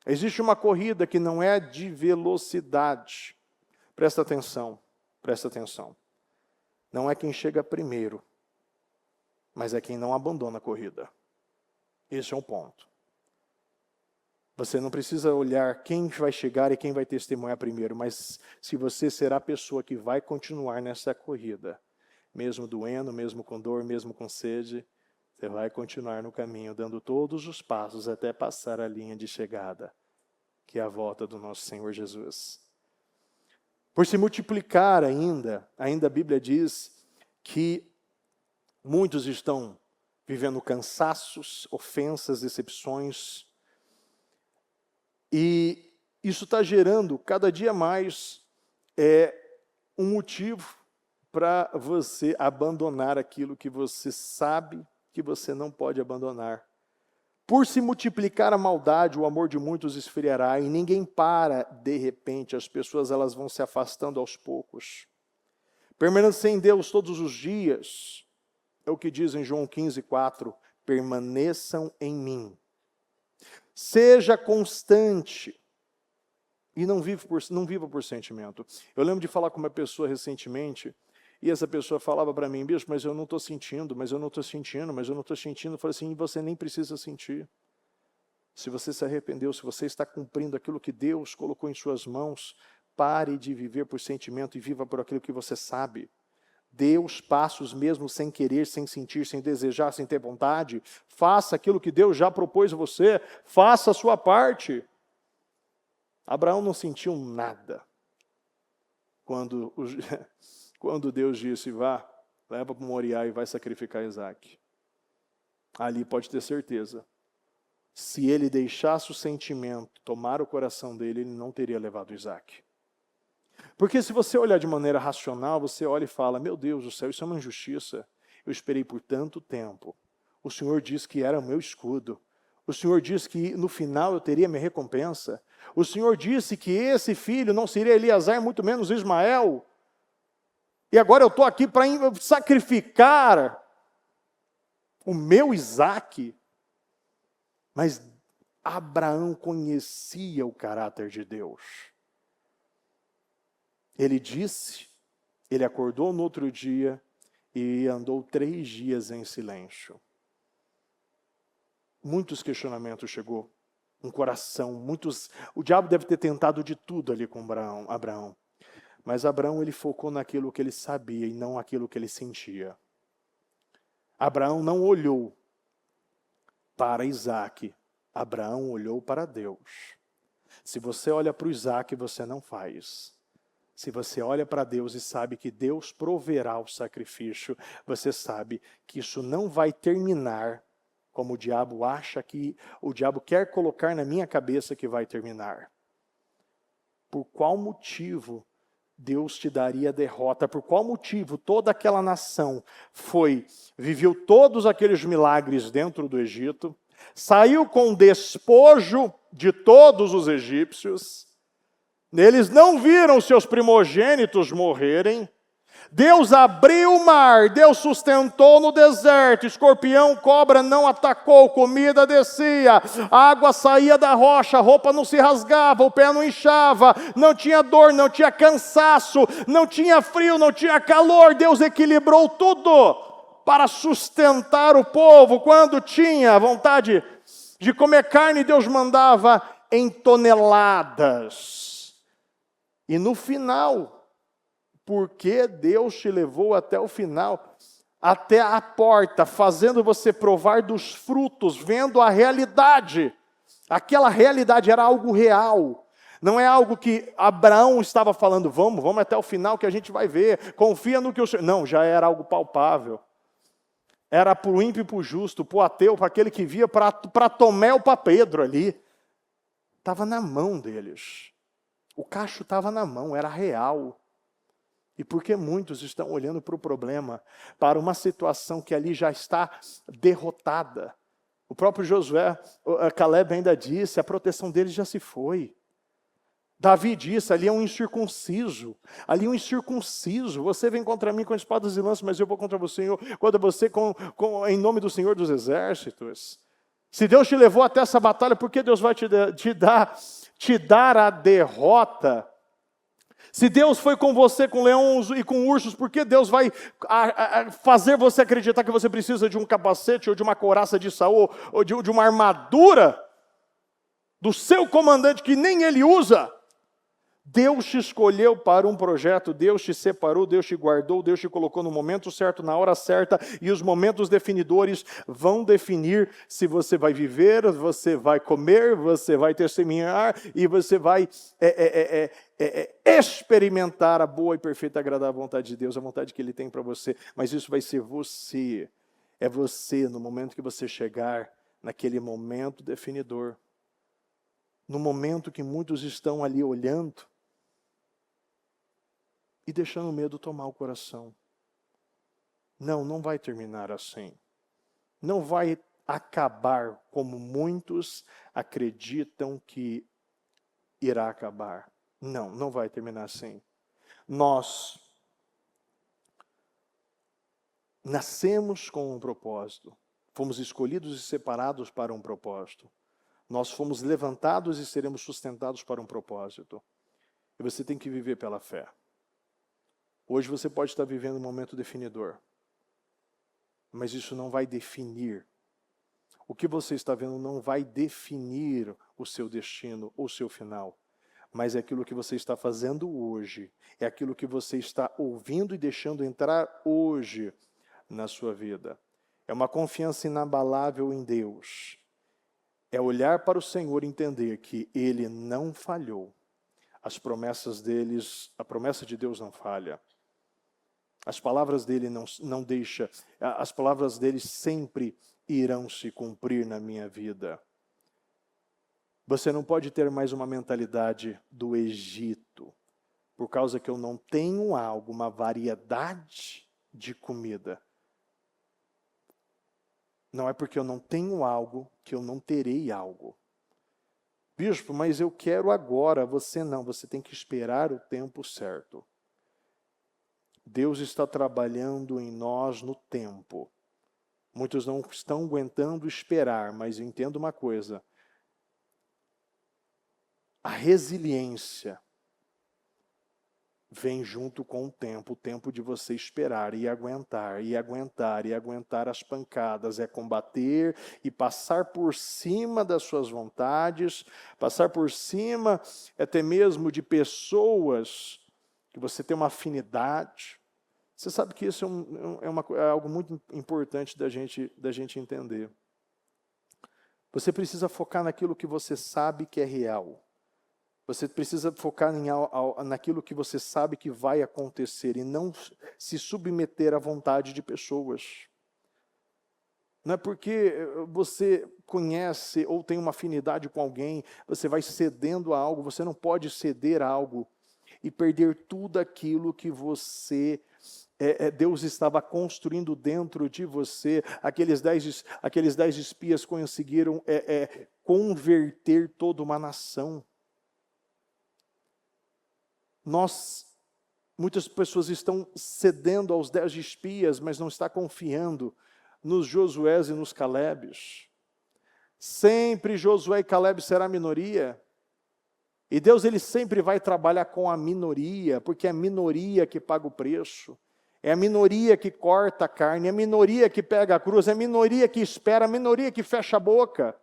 Existe uma corrida que não é de velocidade. Presta atenção, presta atenção. Não é quem chega primeiro, mas é quem não abandona a corrida. Esse é um ponto. Você não precisa olhar quem vai chegar e quem vai testemunhar primeiro, mas se você será a pessoa que vai continuar nessa corrida. Mesmo doendo, mesmo com dor, mesmo com sede, você vai continuar no caminho, dando todos os passos até passar a linha de chegada, que é a volta do nosso Senhor Jesus. Por se multiplicar ainda a Bíblia diz que muitos estão vivendo cansaços, ofensas, decepções, e isso está gerando cada dia mais um motivo para você abandonar aquilo que você sabe que você não pode abandonar. Por se multiplicar a maldade, o amor de muitos esfriará e ninguém para de repente. As pessoas elas vão se afastando aos poucos. Permanecer em Deus todos os dias, é o que diz em João 15:4, permaneçam em mim. Seja constante. E não viva por sentimento. Eu lembro de falar com uma pessoa recentemente, e essa pessoa falava para mim, bispo, mas eu não estou sentindo, mas eu não estou sentindo, mas eu não estou sentindo. Eu falei assim, você nem precisa sentir. Se você se arrependeu, se você está cumprindo aquilo que Deus colocou em suas mãos, pare de viver por sentimento e viva por aquilo que você sabe. Deus passos mesmo sem querer, sem sentir, sem desejar, sem ter vontade. Faça aquilo que Deus já propôs a você, faça a sua parte. Abraão não sentiu nada quando Deus disse, vá, leva para Moriá e vai sacrificar Isaac. Ali pode ter certeza. Se ele deixasse o sentimento tomar o coração dele, ele não teria levado Isaac. Porque se você olhar de maneira racional, você olha e fala, meu Deus do céu, isso é uma injustiça. Eu esperei por tanto tempo. O Senhor disse que era o meu escudo. O Senhor disse que no final eu teria minha recompensa. O Senhor disse que esse filho não seria Eleazar, muito menos Ismael. E agora eu estou aqui para sacrificar o meu Isaque. Mas Abraão conhecia o caráter de Deus. Ele disse, ele acordou no outro dia e andou 3 dias em silêncio. Muitos questionamentos chegou, um coração, o diabo deve ter tentado de tudo ali com Abraão. Mas Abraão, ele focou naquilo que ele sabia e não aquilo que ele sentia. Abraão não olhou para Isaque, Abraão olhou para Deus. Se você olha para o Isaque, você não faz. Se você olha para Deus e sabe que Deus proverá o sacrifício, você sabe que isso não vai terminar como o diabo acha que, o diabo quer colocar na minha cabeça que vai terminar. Por qual motivo Deus te daria derrota? Por qual motivo toda aquela nação viveu todos aqueles milagres dentro do Egito, saiu com despojo de todos os egípcios, eles não viram seus primogênitos morrerem, Deus abriu o mar, Deus sustentou no deserto, escorpião, cobra não atacou, comida descia, água saía da rocha, a roupa não se rasgava, o pé não inchava, não tinha dor, não tinha cansaço, não tinha frio, não tinha calor, Deus equilibrou tudo para sustentar o povo. Quando tinha vontade de comer carne, Deus mandava em toneladas. E no final, porque Deus te levou até o final, até a porta, fazendo você provar dos frutos, vendo a realidade. Aquela realidade era algo real. Não é algo que Abraão estava falando, vamos até o final que a gente vai ver, confia no que o Senhor... Não, já era algo palpável. Era para o ímpio e para o justo, para o ateu, para aquele que via, para Tomé ou para Pedro ali. Estava na mão deles. O cacho estava na mão, era real. E porque muitos estão olhando para o problema, para uma situação que ali já está derrotada. O próprio Josué, Caleb ainda disse, a proteção deles já se foi. Davi disse, ali é um incircunciso, você vem contra mim com espadas e lanças, mas eu vou contra você, em nome do Senhor dos Exércitos. Se Deus te levou até essa batalha, por que Deus vai te dar a derrota? Se Deus foi com você, com leões e com ursos, por que Deus vai fazer você acreditar que você precisa de um capacete, ou de uma couraça de Saul, ou de uma armadura do seu comandante que nem ele usa? Deus te escolheu para um projeto, Deus te separou, Deus te guardou, Deus te colocou no momento certo, na hora certa, e os momentos definidores vão definir se você vai viver, você vai comer, você vai testemunhar, e você vai experimentar a boa e perfeita e agradável vontade de Deus, a vontade que Ele tem para você, mas isso vai ser você, é você no momento que você chegar, naquele momento definidor, no momento que muitos estão ali olhando, e deixando o medo tomar o coração. Não vai terminar assim. Não vai acabar como muitos acreditam que irá acabar. Não vai terminar assim. Nós nascemos com um propósito. Fomos escolhidos e separados para um propósito. Nós fomos levantados e seremos sustentados para um propósito. E você tem que viver pela fé. Hoje você pode estar vivendo um momento definidor, mas isso não vai definir. O que você está vendo não vai definir o seu destino ou o seu final, mas é aquilo que você está fazendo hoje, é aquilo que você está ouvindo e deixando entrar hoje na sua vida. É uma confiança inabalável em Deus. É olhar para o Senhor e entender que Ele não falhou. A promessa de Deus não falha. As palavras dele não deixam, as palavras dele sempre irão se cumprir na minha vida. Você não pode ter mais uma mentalidade do Egito. por causa que eu não tenho algo, uma variedade de comida. Não é porque eu não tenho algo que eu não terei algo. Bispo, mas eu quero agora. Você não, você tem que esperar o tempo certo. Deus está trabalhando em nós no tempo. Muitos não estão aguentando esperar, mas eu entendo uma coisa. A resiliência vem junto com o tempo de você esperar e aguentar, e aguentar, e aguentar as pancadas, é combater e passar por cima das suas vontades, passar por cima até mesmo de pessoas que você tem uma afinidade. Você sabe que isso é algo muito importante da gente entender. Você precisa focar naquilo que você sabe que é real. Você precisa focar naquilo que você sabe que vai acontecer e não se submeter à vontade de pessoas. Não é porque você conhece ou tem uma afinidade com alguém, você vai cedendo a algo, você não pode ceder a algo e perder tudo aquilo que Deus estava construindo dentro de você. Aqueles 10 espias conseguiram converter toda uma nação. Muitas pessoas estão cedendo aos 10 espias, mas não está confiando nos Josués e nos Calebes. Sempre Josué e Caleb será a minoria. E Deus ele sempre vai trabalhar com a minoria, porque é a minoria que paga o preço. É a minoria que corta a carne, é a minoria que pega a cruz, é a minoria que espera, é a minoria que fecha a boca.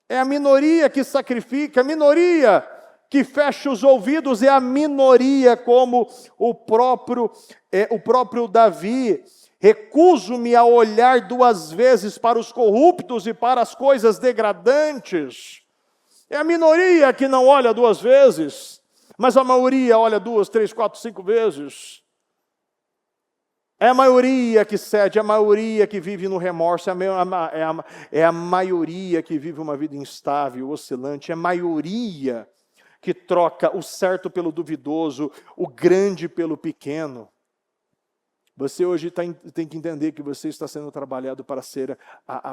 É a minoria que sacrifica, é a minoria que fecha os ouvidos, é a minoria, como o próprio Davi. Recuso-me a olhar 2 vezes para os corruptos e para as coisas degradantes. É a minoria que não olha 2 vezes, mas a maioria olha 2, 3, 4, 5 vezes. É a maioria que cede, é a maioria que vive no remorso, é a maioria que vive uma vida instável, oscilante, é a maioria que troca o certo pelo duvidoso, o grande pelo pequeno. Você hoje tem que entender que você está sendo trabalhado para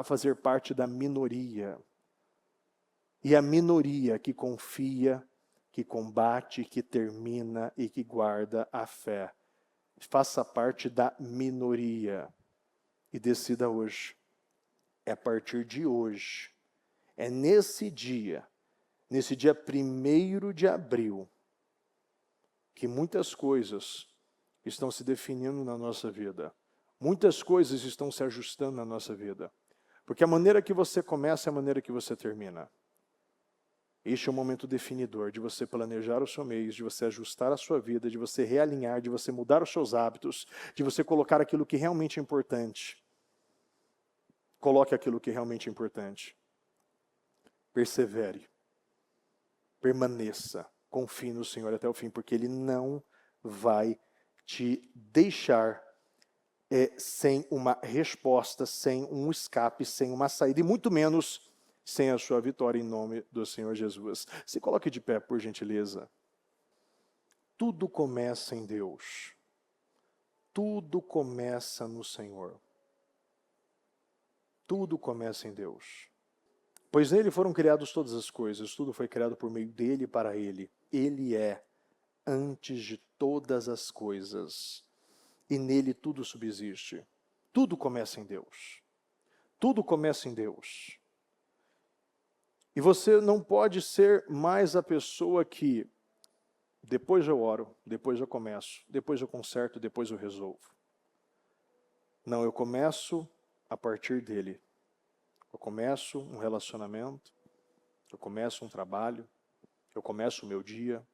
fazer parte da minoria. E a minoria que confia, que combate, que termina e que guarda a fé. Faça parte da minoria e decida hoje. É a partir de hoje, é nesse dia 1º de abril, que muitas coisas estão se definindo na nossa vida. Muitas coisas estão se ajustando na nossa vida. Porque a maneira que você começa é a maneira que você termina. Este é o momento definidor de você planejar o seu mês, de você ajustar a sua vida, de você realinhar, de você mudar os seus hábitos, de você colocar aquilo que realmente é importante. Coloque aquilo que realmente é importante. Persevere. Permaneça. Confie no Senhor até o fim, porque Ele não vai te deixar sem uma resposta, sem um escape, sem uma saída, e muito menos sem a sua vitória em nome do Senhor Jesus. Se coloque de pé, por gentileza. Tudo começa em Deus. Tudo começa no Senhor. Tudo começa em Deus. Pois nele foram criadas todas as coisas, tudo foi criado por meio dele e para ele. Ele é antes de todas as coisas, e nele tudo subsiste. Tudo começa em Deus. Tudo começa em Deus. E você não pode ser mais a pessoa que depois eu oro, depois eu começo, depois eu conserto, depois eu resolvo. Não, eu começo a partir dele. Eu começo um relacionamento, eu começo um trabalho, eu começo o meu dia,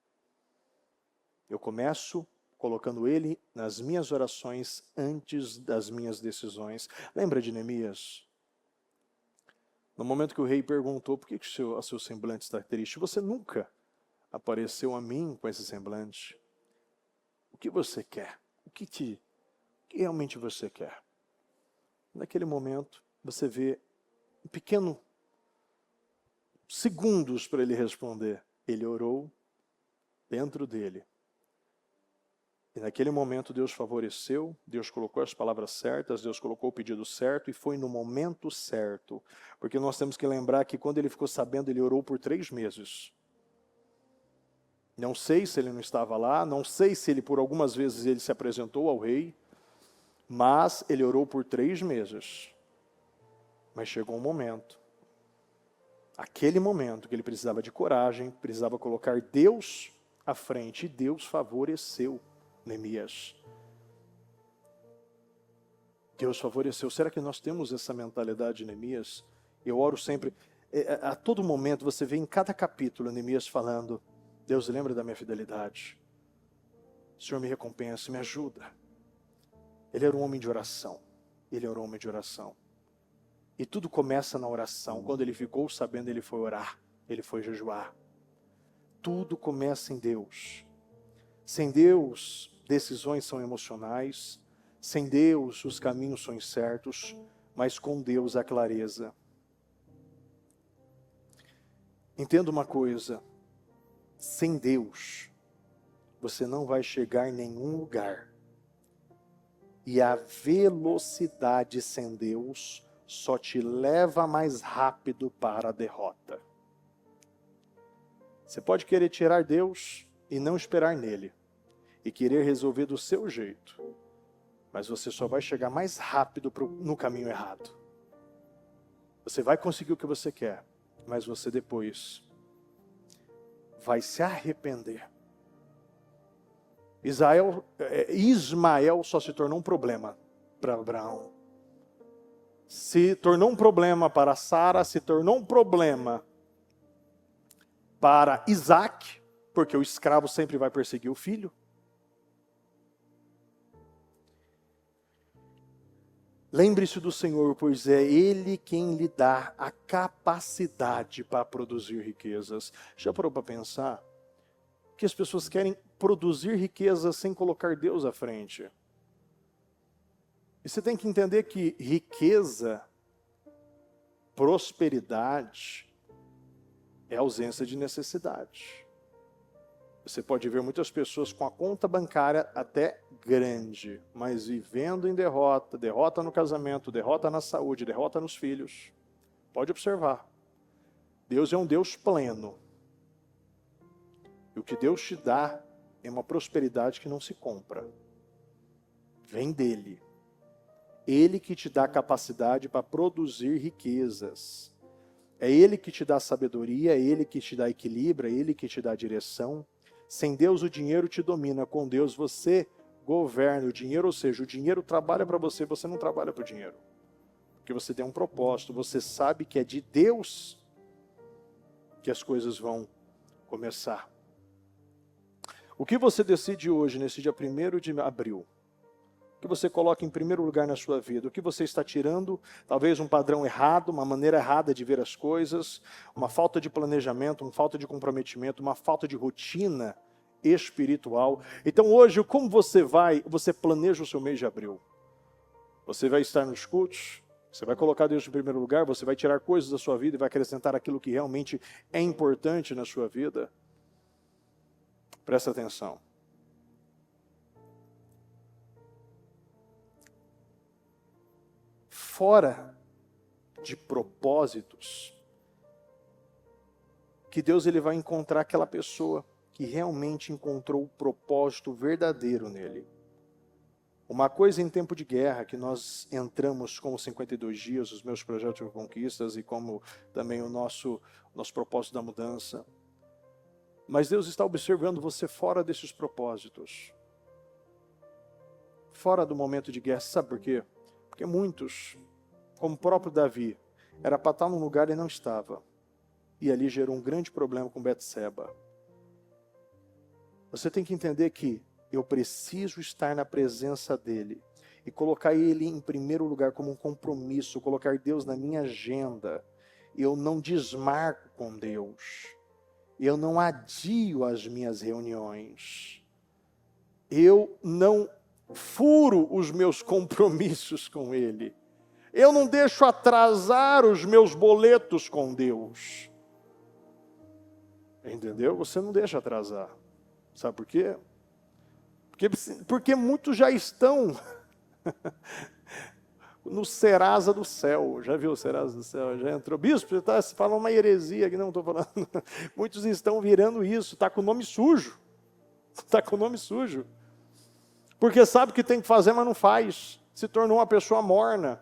eu começo colocando ele nas minhas orações antes das minhas decisões. Lembra de Neemias? No momento que o rei perguntou, por que o seu semblante está triste? Você nunca apareceu a mim com esse semblante. O que você quer? O que realmente você quer? Naquele momento, você vê um pequeno segundos para ele responder. Ele orou dentro dele. E naquele momento Deus favoreceu, Deus colocou as palavras certas, Deus colocou o pedido certo e foi no momento certo. Porque nós temos que lembrar que quando ele ficou sabendo, ele orou por 3 meses. Não sei se ele não estava lá, não sei se ele por algumas vezes ele se apresentou ao rei, mas ele orou por 3 meses. Mas chegou um momento, aquele momento que ele precisava de coragem, precisava colocar Deus à frente, e Deus favoreceu Neemias. Deus favoreceu. Será que nós temos essa mentalidade, Neemias? Eu oro sempre, a todo momento você vê em cada capítulo Neemias falando, Deus, lembra da minha fidelidade. O Senhor me recompensa, me ajuda. Ele era um homem de oração. Ele era um homem de oração. E tudo começa na oração. Quando ele ficou sabendo, ele foi orar. Ele foi jejuar. Tudo começa em Deus. Sem Deus, decisões são emocionais. Sem Deus, os caminhos são incertos. Mas com Deus, a clareza. Entenda uma coisa. Sem Deus, você não vai chegar em nenhum lugar. E a velocidade sem Deus só te leva mais rápido para a derrota. Você pode querer tirar Deus e não esperar nele. E querer resolver do seu jeito. Mas você só vai chegar mais rápido no caminho errado. Você vai conseguir o que você quer, mas você depois vai se arrepender. Ismael só se tornou um problema para Abraão. Se tornou um problema para Sara, se tornou um problema para Isaac, porque o escravo sempre vai perseguir o filho. Lembre-se do Senhor, pois é Ele quem lhe dá a capacidade para produzir riquezas. Já parou para pensar que as pessoas querem produzir riquezas sem colocar Deus à frente? E você tem que entender que riqueza, prosperidade, é ausência de necessidade. Você pode ver muitas pessoas com a conta bancária até grande, mas vivendo em derrota, derrota no casamento, derrota na saúde, derrota nos filhos. Pode observar. Deus é um Deus pleno. E o que Deus te dá é uma prosperidade que não se compra. Vem dele. Ele que te dá capacidade para produzir riquezas. É Ele que te dá sabedoria, é Ele que te dá equilíbrio, é Ele que te dá direção. Sem Deus o dinheiro te domina, com Deus você governa o dinheiro, ou seja, o dinheiro trabalha para você, você não trabalha para o dinheiro. Porque você tem um propósito, você sabe que é de Deus que as coisas vão começar. O que você decide hoje, nesse dia 1º de abril? O que você coloca em primeiro lugar na sua vida? O que você está tirando? Talvez um padrão errado, uma maneira errada de ver as coisas, uma falta de planejamento, uma falta de comprometimento, uma falta de rotina espiritual. Então hoje, como você planeja o seu mês de abril? Você vai estar nos cultos? Você vai colocar Deus em primeiro lugar? Você vai tirar coisas da sua vida e vai acrescentar aquilo que realmente é importante na sua vida? Presta atenção. Fora de propósitos, que Deus ele vai encontrar aquela pessoa que realmente encontrou o propósito verdadeiro nele. Uma coisa em tempo de guerra, que nós entramos como 52 dias, os meus projetos de conquistas e como também o nosso propósito da mudança. Mas Deus está observando você fora desses propósitos. Fora do momento de guerra. Sabe por quê? Porque muitos, como o próprio Davi, era para estar num lugar e não estava. E ali gerou um grande problema com Betseba. Você tem que entender que eu preciso estar na presença dele. E colocar ele em primeiro lugar como um compromisso. Colocar Deus na minha agenda. Eu não desmarco com Deus. Eu não adio as minhas reuniões. Eu não furo os meus compromissos com ele. Eu não deixo atrasar os meus boletos com Deus. Entendeu? Você não deixa atrasar. Sabe por quê? Porque muitos já estão no Serasa do céu. Já viu o Serasa do céu? Já entrou? Bispo, você está falando uma heresia aqui. Não, estou falando. Muitos estão virando isso. Está com o nome sujo. Está com o nome sujo. Porque sabe o que tem que fazer, mas não faz. Se tornou uma pessoa morna.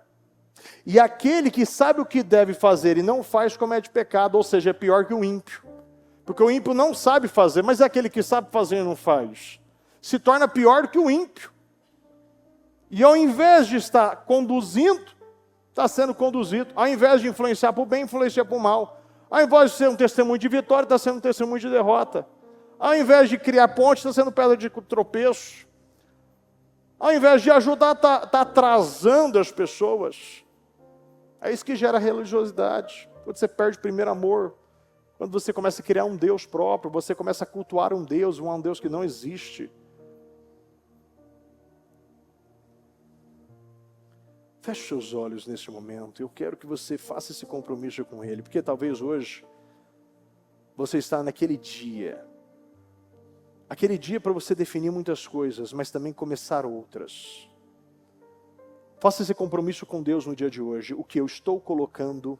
E aquele que sabe o que deve fazer e não faz, comete pecado. Ou seja, é pior que o ímpio. Porque o ímpio não sabe fazer, mas é aquele que sabe fazer e não faz. Se torna pior que o ímpio. E ao invés de estar conduzindo, está sendo conduzido. Ao invés de influenciar para o bem, influencia para o mal. Ao invés de ser um testemunho de vitória, está sendo um testemunho de derrota. Ao invés de criar ponte, está sendo pedra de tropeço. Ao invés de ajudar, está atrasando as pessoas. É isso que gera religiosidade. Quando você perde o primeiro amor, quando você começa a criar um Deus próprio, você começa a cultuar um Deus que não existe. Feche seus olhos nesse momento. Eu quero que você faça esse compromisso com Ele, porque talvez hoje você está naquele dia. Aquele dia para você definir muitas coisas, mas também começar outras. Faça esse compromisso com Deus no dia de hoje. O que eu estou colocando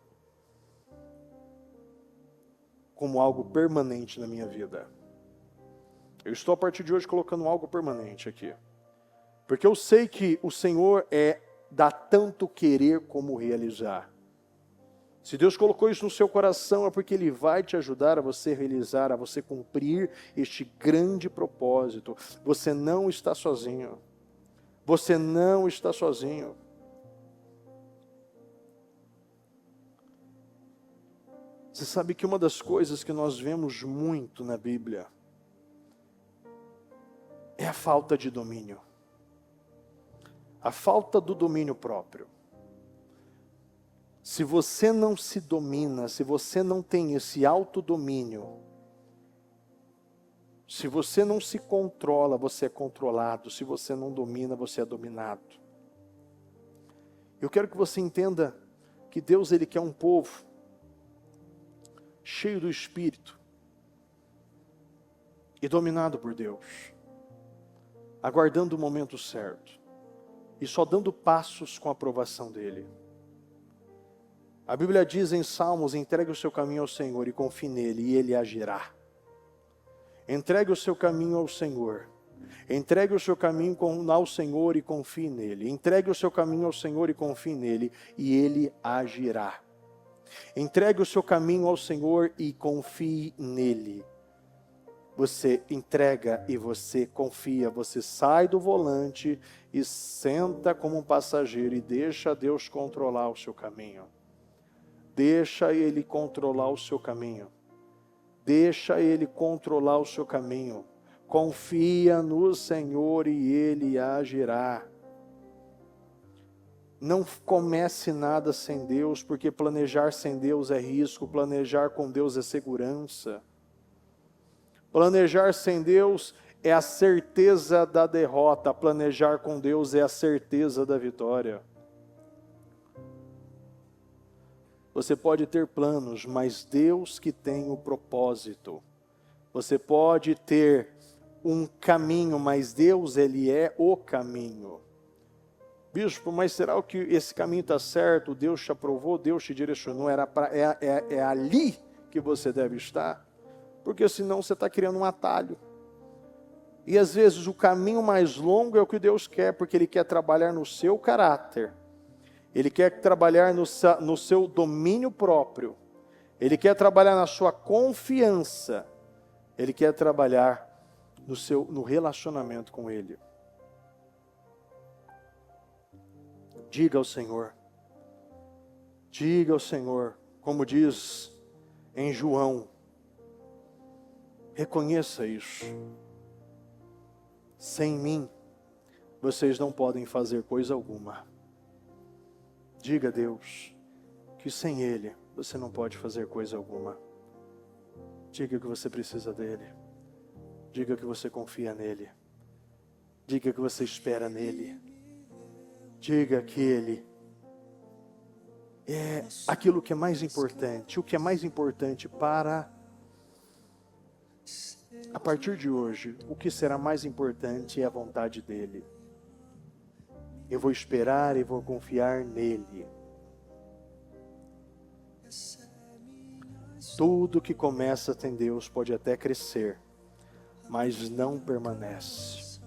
como algo permanente na minha vida. Eu estou a partir de hoje colocando algo permanente aqui. Porque eu sei que o Senhor dá tanto querer como realizar. Se Deus colocou isso no seu coração, é porque Ele vai te ajudar a você realizar, a você cumprir este grande propósito. Você não está sozinho. Você não está sozinho. Você sabe que uma das coisas que nós vemos muito na Bíblia é a falta de domínio. A falta do domínio próprio. Se você não se domina, se você não tem esse autodomínio, se você não se controla, você é controlado. Se você não domina, você é dominado. Eu quero que você entenda que Deus, Ele quer um povo cheio do Espírito e dominado por Deus, aguardando o momento certo e só dando passos com a aprovação dEle. A Bíblia diz em Salmos: entregue o seu caminho ao Senhor e confie nele, e Ele agirá. Entregue o seu caminho ao Senhor. Entregue o seu caminho ao Senhor e confie nele. Entregue o seu caminho ao Senhor e confie nele, e Ele agirá. Entregue o seu caminho ao Senhor e confie nele. Você entrega e você confia. Você sai do volante e senta como um passageiro e deixa Deus controlar o seu caminho. Deixa Ele controlar o seu caminho. Deixa Ele controlar o seu caminho. Confia no Senhor e Ele agirá. Não comece nada sem Deus, porque planejar sem Deus é risco, planejar com Deus é segurança. Planejar sem Deus é a certeza da derrota, planejar com Deus é a certeza da vitória. Você pode ter planos, mas Deus que tem o propósito. Você pode ter um caminho, mas Deus, Ele é o caminho. Bispo, mas será que esse caminho está certo? Deus te aprovou, Deus te direcionou, é ali que você deve estar? Porque senão você está criando um atalho. E às vezes o caminho mais longo é o que Deus quer, porque Ele quer trabalhar no seu caráter. Ele quer trabalhar no seu domínio próprio. Ele quer trabalhar na sua confiança. Ele quer trabalhar no relacionamento com Ele. Diga ao Senhor, como diz em João, reconheça isso. Sem mim, vocês não podem fazer coisa alguma. Diga a Deus que sem Ele você não pode fazer coisa alguma. Diga que você precisa dEle. Diga que você confia nele. Diga que você espera nele. Diga que Ele é aquilo que é mais importante. O que é mais importante para a partir de hoje, o que será mais importante é a vontade dEle. Eu vou esperar e vou confiar nele. Tudo que começa em Deus pode até crescer, mas não permanece.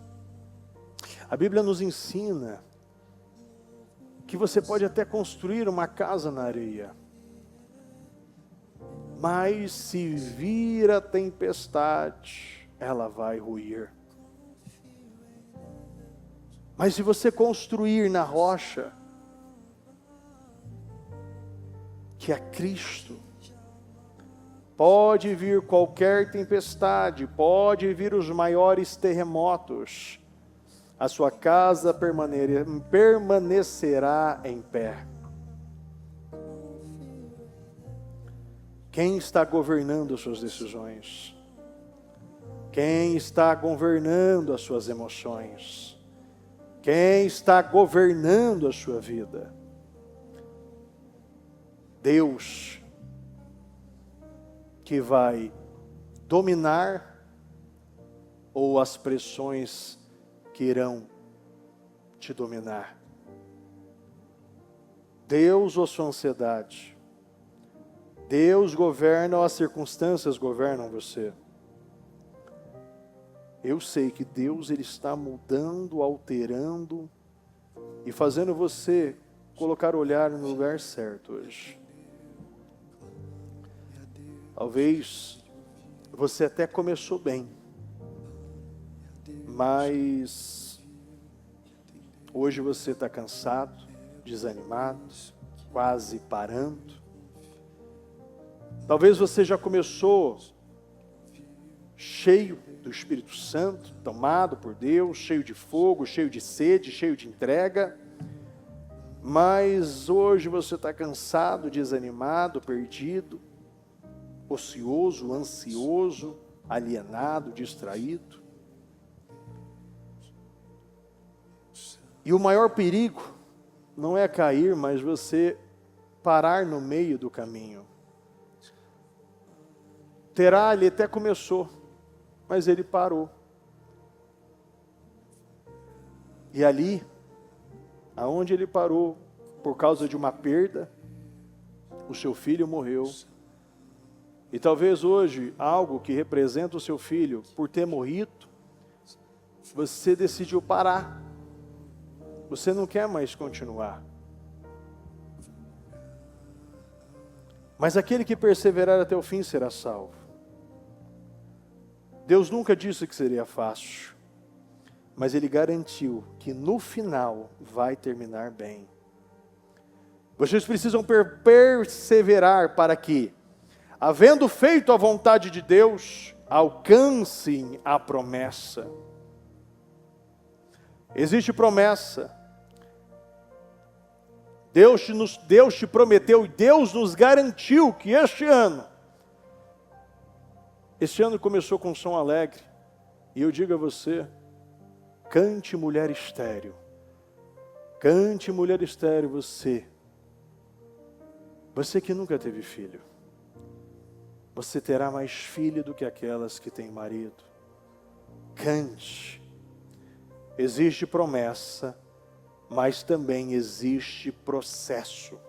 A Bíblia nos ensina que você pode até construir uma casa na areia, mas se vir a tempestade, ela vai ruir. Mas se você construir na rocha, que é Cristo, pode vir qualquer tempestade, pode vir os maiores terremotos, a sua casa permanecerá em pé. Quem está governando as suas decisões? Quem está governando as suas emoções? Quem está governando a sua vida? Deus, que vai dominar, ou as pressões que irão te dominar? Deus ou sua ansiedade? Deus governa ou as circunstâncias governam você? Eu sei que Deus, Ele está mudando, alterando e fazendo você colocar o olhar no lugar certo hoje. Talvez você até começou bem, mas hoje você está cansado, desanimado, quase parando. Talvez você já começou cheio do Espírito Santo, tomado por Deus, cheio de fogo, cheio de sede, cheio de entrega, mas hoje você está cansado, desanimado, perdido, ocioso, ansioso, alienado, distraído. E o maior perigo não é cair, mas você parar no meio do caminho. Terá, ele até começou, mas ele parou. E ali, aonde ele parou, por causa de uma perda, o seu filho morreu. E talvez hoje, algo que representa o seu filho, por ter morrido, você decidiu parar. Você não quer mais continuar. Mas aquele que perseverar até o fim será salvo. Deus nunca disse que seria fácil, mas Ele garantiu que no final vai terminar bem. Vocês precisam perseverar para que, havendo feito a vontade de Deus, alcancem a promessa. Existe promessa. Deus te prometeu e Deus nos garantiu que este ano começou com um som alegre. E eu digo a você, cante, mulher estéril. Cante, mulher estéril, você que nunca teve filho. Você terá mais filho do que aquelas que têm marido. Cante. Existe promessa, mas também existe processo.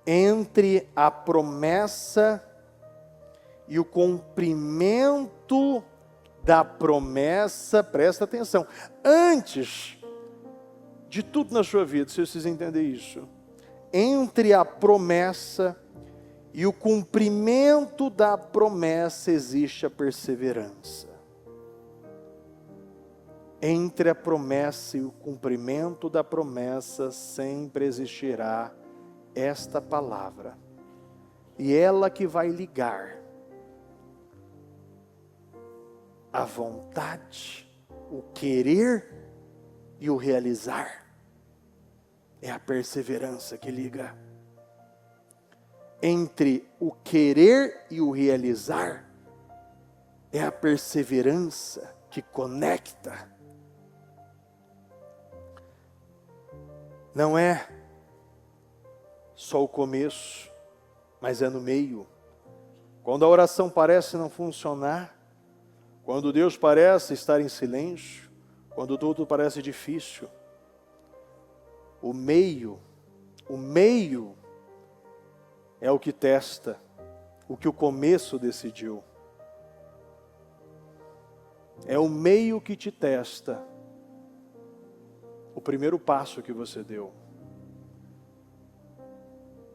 Entre a promessa e o cumprimento da promessa, presta atenção, antes de tudo na sua vida, se vocês entenderem isso, entre a promessa e o cumprimento da promessa existe a perseverança. Entre a promessa e o cumprimento da promessa sempre existirá esta palavra. E ela que vai ligar a vontade, o querer e o realizar. É a perseverança que liga. Entre o querer e o realizar, é a perseverança que conecta. Não é só o começo, mas é no meio. Quando a oração parece não funcionar, Quando Deus parece estar em silêncio, quando tudo parece difícil, o meio é o que testa, o que o começo decidiu. É o meio que te testa o primeiro passo que você deu.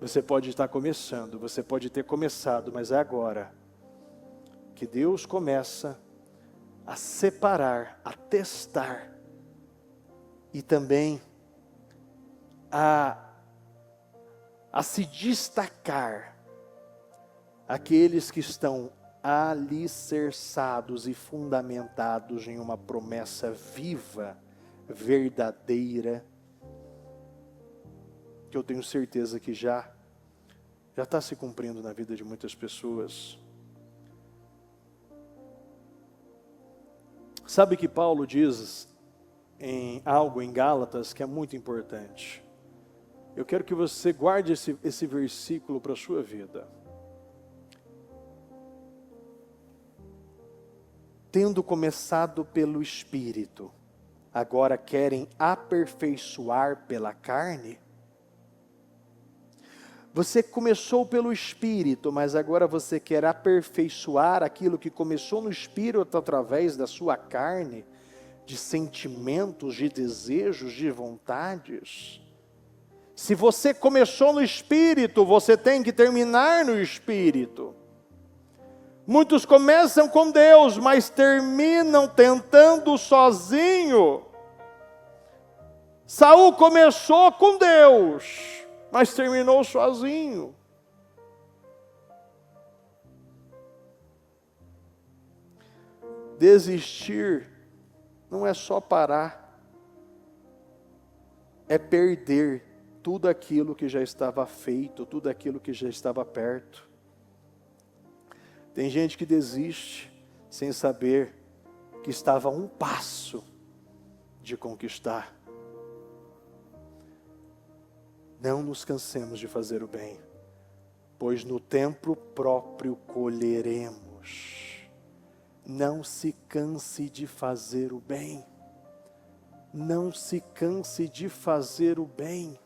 Você pode estar começando, você pode ter começado, mas é agora que Deus começa a separar, a testar e também a se destacar aqueles que estão alicerçados e fundamentados em uma promessa viva, verdadeira, que eu tenho certeza que já está se cumprindo na vida de muitas pessoas. Sabe que Paulo diz em algo em Gálatas que é muito importante. Eu quero que você guarde esse versículo para a sua vida. Tendo começado pelo Espírito, agora querem aperfeiçoar pela carne? Você começou pelo Espírito, mas agora você quer aperfeiçoar aquilo que começou no Espírito através da sua carne, de sentimentos, de desejos, de vontades. Se você começou no Espírito, você tem que terminar no Espírito. Muitos começam com Deus, mas terminam tentando sozinho. Saul começou com Deus, mas terminou sozinho. Desistir não é só parar, é perder tudo aquilo que já estava feito, tudo aquilo que já estava perto. Tem gente que desiste sem saber que estava a um passo de conquistar. Não nos cansemos de fazer o bem, pois no tempo próprio colheremos. Não se canse de fazer o bem. Não se canse de fazer o bem.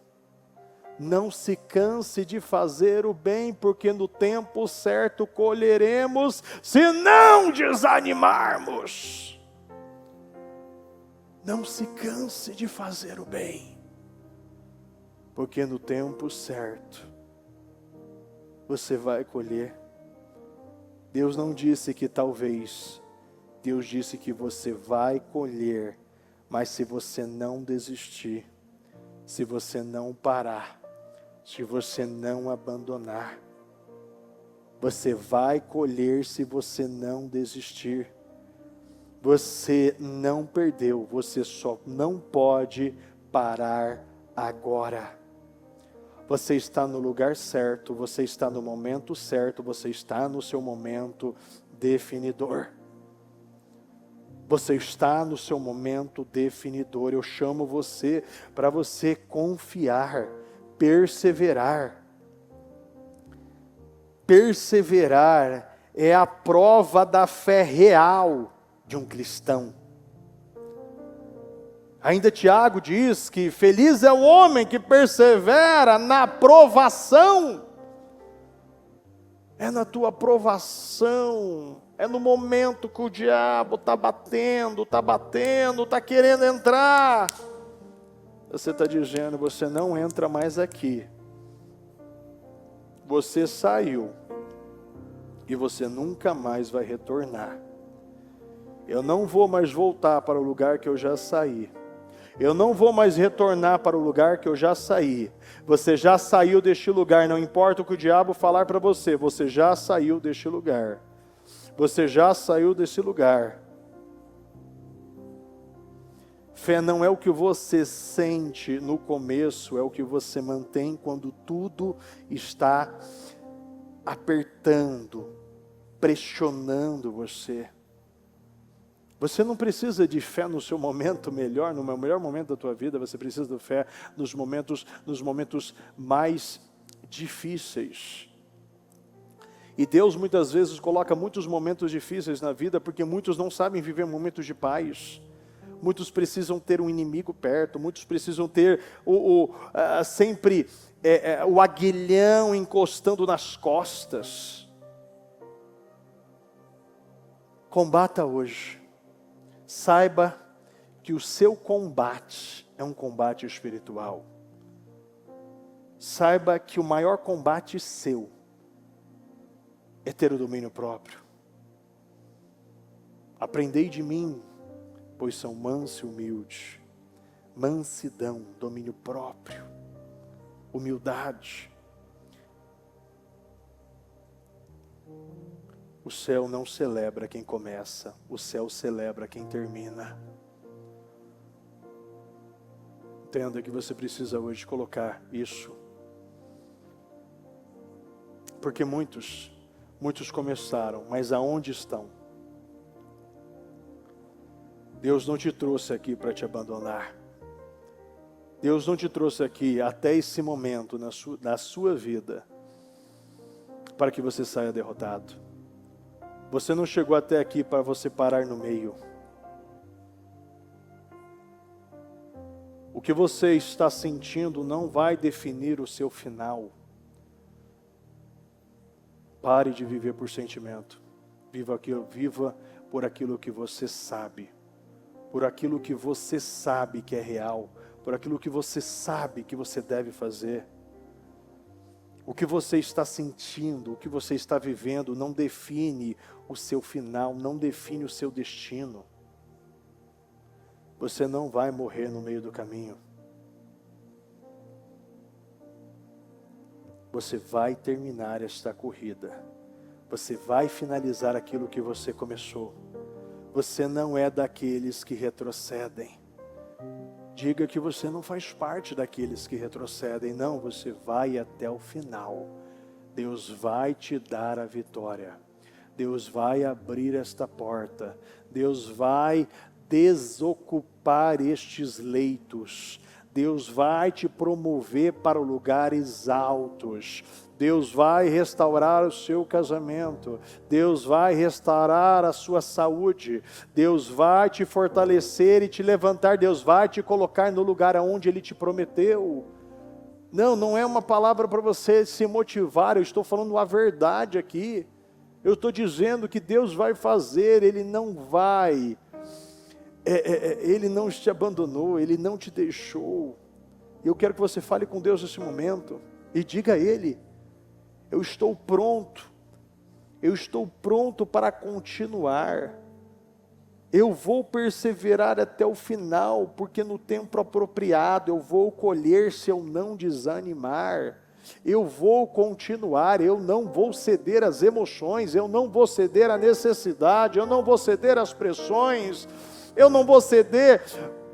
Não se canse de fazer o bem, porque no tempo certo colheremos, se não desanimarmos. Não se canse de fazer o bem, porque no tempo certo você vai colher. Deus não disse que talvez, Deus disse que você vai colher, mas se você não desistir, se você não parar, se você não abandonar, você vai colher se você não desistir. Você não perdeu, você só não pode parar agora. Você está no lugar certo, você está no momento certo, você está no seu momento definidor. Você está no seu momento definidor. Eu chamo você para você confiar, perseverar. Perseverar é a prova da fé real de um cristão. Ainda Tiago diz que feliz é o homem que persevera na provação. É na tua provação, é no momento que o diabo está batendo, está querendo entrar. Você está dizendo, você não entra mais aqui. Você saiu e você nunca mais vai retornar. Eu não vou mais voltar para o lugar que eu já saí. Eu não vou mais retornar para o lugar que eu já saí. Você já saiu deste lugar, não importa o que o diabo falar para você, você já saiu deste lugar. Você já saiu desse lugar. Fé não é o que você sente no começo, é o que você mantém quando tudo está apertando, pressionando você. Você não precisa de fé no seu momento melhor, no melhor momento da tua vida, você precisa de fé nos momentos mais difíceis. E Deus muitas vezes coloca muitos momentos difíceis na vida, porque muitos não sabem viver momentos de paz. Muitos precisam ter um inimigo perto, muitos precisam ter sempre o aguilhão encostando nas costas. Combata hoje. Saiba que o seu combate é um combate espiritual. Saiba que o maior combate seu é ter o domínio próprio. Aprendei de mim, pois são manso e humilde. Mansidão, domínio próprio, humildade. O céu não celebra quem começa, o céu celebra quem termina. Entenda que você precisa hoje colocar isso. Porque muitos começaram, mas aonde estão? Deus não te trouxe aqui para te abandonar. Deus não te trouxe aqui até esse momento na sua vida para que você saia derrotado. Você não chegou até aqui para você parar no meio. O que você está sentindo não vai definir o seu final. Pare de viver por sentimento. Viva por aquilo que você sabe. Por aquilo que você sabe que é real. Por aquilo que você sabe que você deve fazer. O que você está sentindo, o que você está vivendo, não define o seu final, não define o seu destino. Você não vai morrer no meio do caminho. Você vai terminar esta corrida. Você vai finalizar aquilo que você começou. Você não é daqueles que retrocedem. Diga que você não faz parte daqueles que retrocedem. Não, você vai até o final. Deus vai te dar a vitória. Deus vai abrir esta porta. Deus vai desocupar estes leitos. Deus vai te promover para lugares altos. Deus vai restaurar o seu casamento. Deus vai restaurar a sua saúde. Deus vai te fortalecer e te levantar. Deus vai te colocar no lugar aonde Ele te prometeu. Não é uma palavra para você se motivar. Eu estou falando a verdade aqui. Eu estou dizendo que Deus vai fazer. Ele não vai. Ele não te abandonou. Ele não te deixou. Eu quero que você fale com Deus nesse momento. E diga a Ele. Eu estou pronto para continuar, eu vou perseverar até o final, porque no tempo apropriado eu vou colher se eu não desanimar, eu vou continuar, eu não vou ceder às emoções, eu não vou ceder à necessidade, eu não vou ceder às pressões, eu não vou ceder,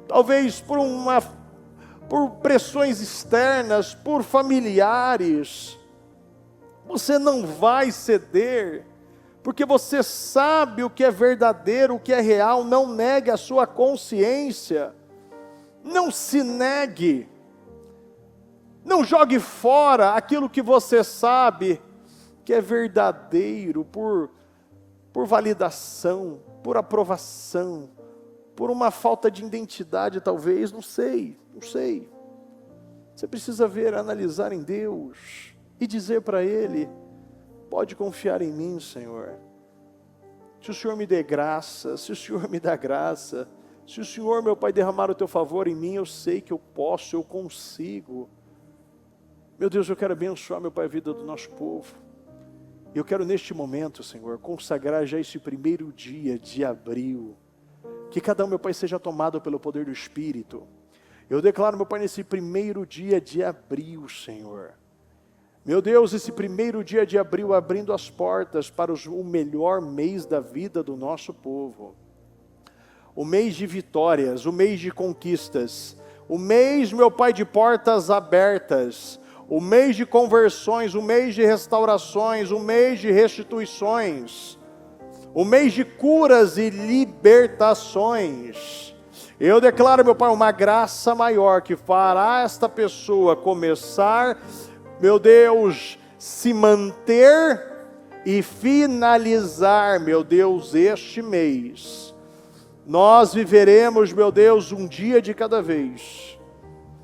talvez por pressões externas, por familiares. Você não vai ceder, porque você sabe o que é verdadeiro, o que é real. Não negue a sua consciência, não se negue, não jogue fora aquilo que você sabe que é verdadeiro, por validação, por aprovação, por uma falta de identidade talvez, não sei. Você precisa analisar em Deus, e dizer para Ele, pode confiar em mim, Senhor. Se o Senhor me dê graça, se o Senhor me dá graça, se o Senhor, meu Pai, derramar o teu favor em mim, eu sei que eu posso, eu consigo. Meu Deus, eu quero abençoar, meu Pai, a vida do nosso povo. Eu quero neste momento, Senhor, consagrar já esse primeiro dia de abril. Que cada um, meu Pai, seja tomado pelo poder do Espírito. Eu declaro, meu Pai, nesse primeiro dia de abril, Senhor. Meu Deus, esse primeiro dia de abril, abrindo as portas para o melhor mês da vida do nosso povo. O mês de vitórias, o mês de conquistas. O mês, meu Pai, de portas abertas. O mês de conversões, o mês de restaurações, o mês de restituições. O mês de curas e libertações. Eu declaro, meu Pai, uma graça maior que fará esta pessoa começar, meu Deus, se manter e finalizar, meu Deus, este mês. Nós viveremos, meu Deus, um dia de cada vez.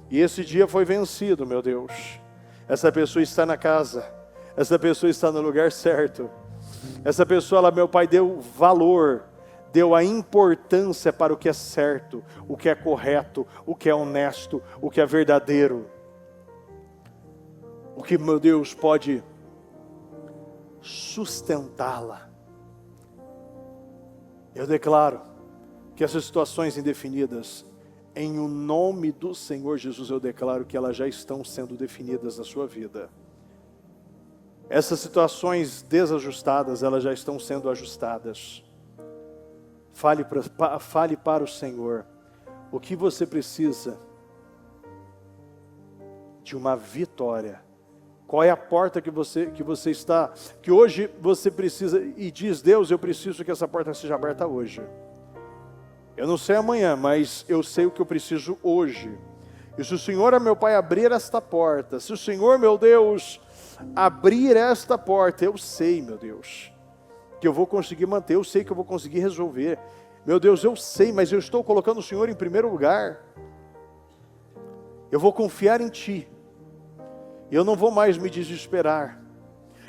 E esse dia foi vencido, meu Deus. Essa pessoa está na casa. Essa pessoa está no lugar certo. Essa pessoa, ela, meu Pai, deu valor, deu a importância para o que é certo, o que é correto, o que é honesto, o que é verdadeiro. O que, meu Deus, pode sustentá-la. Eu declaro que essas situações indefinidas, em o nome do Senhor Jesus, eu declaro que elas já estão sendo definidas na sua vida. Essas situações desajustadas, elas já estão sendo ajustadas. Fale para o Senhor o que você precisa de uma vitória. Qual é a porta que você está, que hoje você precisa, e diz: Deus, eu preciso que essa porta seja aberta hoje. Eu não sei amanhã, mas eu sei o que eu preciso hoje. E se o Senhor, meu Pai, abrir esta porta, se o Senhor, meu Deus, abrir esta porta, eu sei, meu Deus, que eu vou conseguir manter, eu sei que eu vou conseguir resolver. Meu Deus, eu sei, mas eu estou colocando o Senhor em primeiro lugar. Eu vou confiar em Ti. Eu não vou mais me desesperar.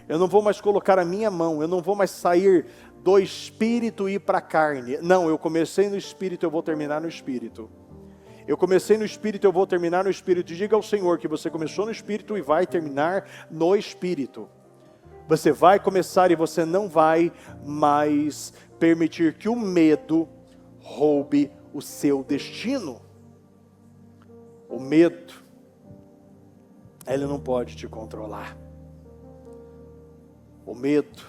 Eu não vou mais colocar a minha mão. Eu não vou mais sair do Espírito e ir para a carne. Não, eu comecei no Espírito, eu vou terminar no Espírito. Eu comecei no Espírito, eu vou terminar no Espírito. Diga ao Senhor que você começou no Espírito e vai terminar no Espírito. Você vai começar e você não vai mais permitir que o medo roube o seu destino. O medo, ele não pode te controlar. O medo,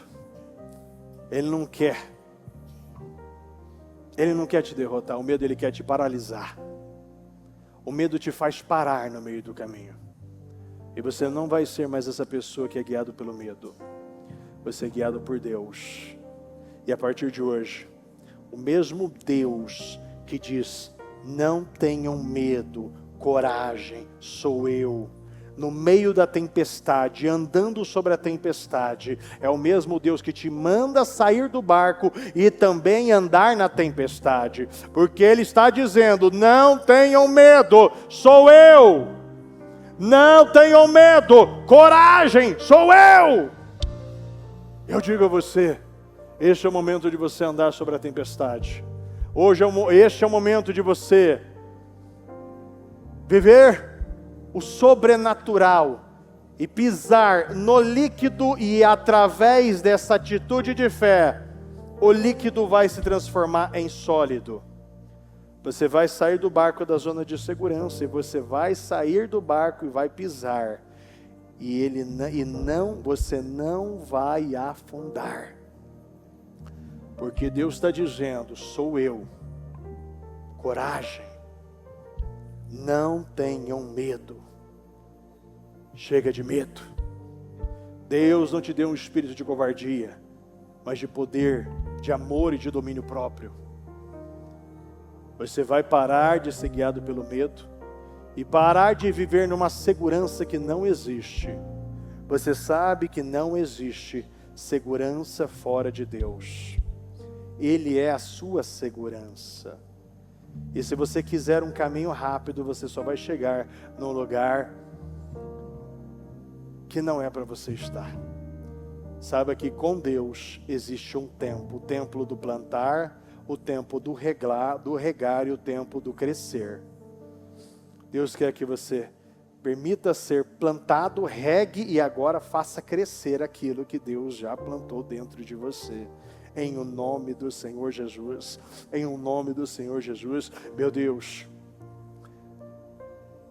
ele não quer te derrotar. O medo, ele quer te paralisar. O medo te faz parar no meio do caminho. E você não vai ser mais essa pessoa que é guiado pelo medo. Você é guiado por Deus. E a partir de hoje, o mesmo Deus que diz: não tenham medo, coragem, sou eu. No meio da tempestade, andando sobre a tempestade, é o mesmo Deus que te manda sair do barco e também andar na tempestade. Porque Ele está dizendo: não tenham medo, sou eu. Não tenham medo, coragem, sou eu. Eu digo a você, este é o momento de você andar sobre a tempestade. Este é o momento de você viver o sobrenatural e pisar no líquido, e através dessa atitude de fé, o líquido vai se transformar em sólido. Você vai sair do barco da zona de segurança, e você vai sair do barco e vai pisar. Você não vai afundar. Porque Deus está dizendo: sou eu. Coragem. Não tenham medo. Chega de medo. Deus não te deu um espírito de covardia, mas de poder, de amor e de domínio próprio. Você vai parar de ser guiado pelo medo e parar de viver numa segurança que não existe. Você sabe que não existe segurança fora de Deus. Ele é a sua segurança. E se você quiser um caminho rápido, você só vai chegar num lugar que não é para você estar. Saiba que com Deus existe um tempo: o tempo do plantar, o tempo do regar e o tempo do crescer. Deus quer que você permita ser plantado, regue e agora faça crescer aquilo que Deus já plantou dentro de você. Em o nome do Senhor Jesus. Em o nome do Senhor Jesus. Meu Deus,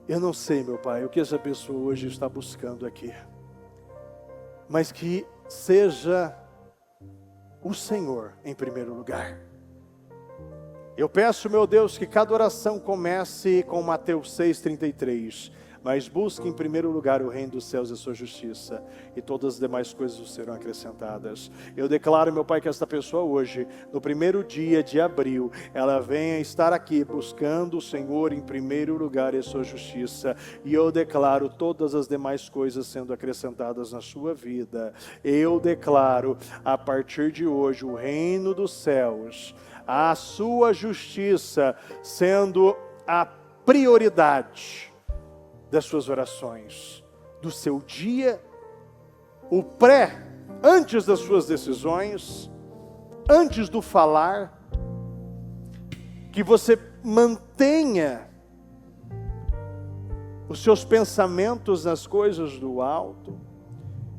eu não sei, meu Pai, o que essa pessoa hoje está buscando aqui, mas que seja o Senhor em primeiro lugar. Eu peço, meu Deus, que cada oração comece com Mateus 6,33. mas busque em primeiro lugar o reino dos céus e a sua justiça, e todas as demais coisas vos serão acrescentadas. Eu declaro, meu Pai, que esta pessoa hoje, no primeiro dia de abril, ela venha estar aqui buscando o Senhor em primeiro lugar e a sua justiça, e eu declaro todas as demais coisas sendo acrescentadas na sua vida. Eu declaro, a partir de hoje, o reino dos céus, a sua justiça sendo a prioridade das suas orações, do seu dia, o antes das suas decisões, antes do falar, que você mantenha os seus pensamentos nas coisas do alto,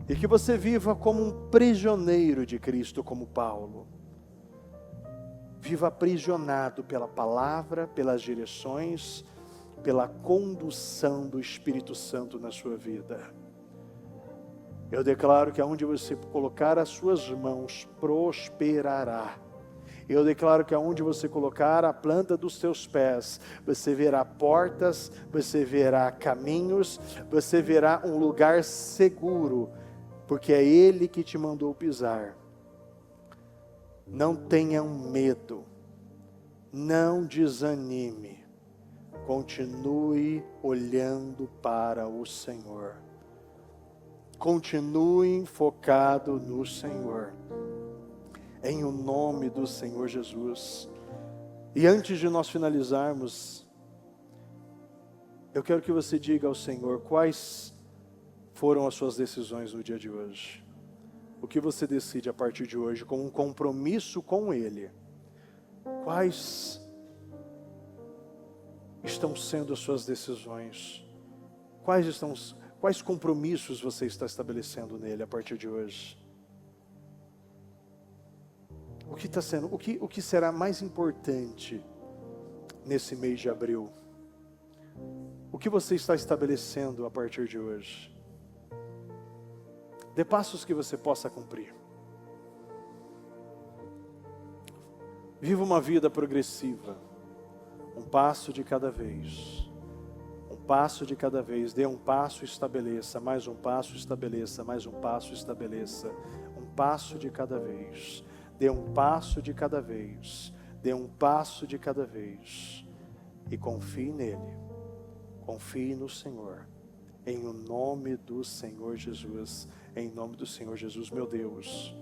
e que você viva como um prisioneiro de Cristo, como Paulo. Viva aprisionado pela palavra, pelas direções, pela condução do Espírito Santo na sua vida. Eu declaro que aonde você colocar as suas mãos, prosperará. Eu declaro que aonde você colocar a planta dos seus pés, você verá portas, você verá caminhos, você verá um lugar seguro, porque é Ele que te mandou pisar. Não tenha medo, não desanime, continue olhando para o Senhor, continue focado no Senhor, em o nome do Senhor Jesus. E antes de nós finalizarmos, eu quero que você diga ao Senhor quais foram as suas decisões no dia de hoje. O que você decide a partir de hoje com um compromisso com Ele? Quais estão sendo as suas decisões? Quais compromissos você está estabelecendo nele a partir de hoje? O que será mais importante nesse mês de abril? O que você está estabelecendo a partir de hoje? Dê passos que você possa cumprir. Viva uma vida progressiva. Um passo de cada vez. Um passo de cada vez. Dê um passo e estabeleça. Mais um passo, estabeleça. Mais um passo, estabeleça. Um passo de cada vez. Dê um passo de cada vez. Dê um passo de cada vez. E confie nele. Confie no Senhor. Em o nome do Senhor Jesus. Em nome do Senhor Jesus, meu Deus.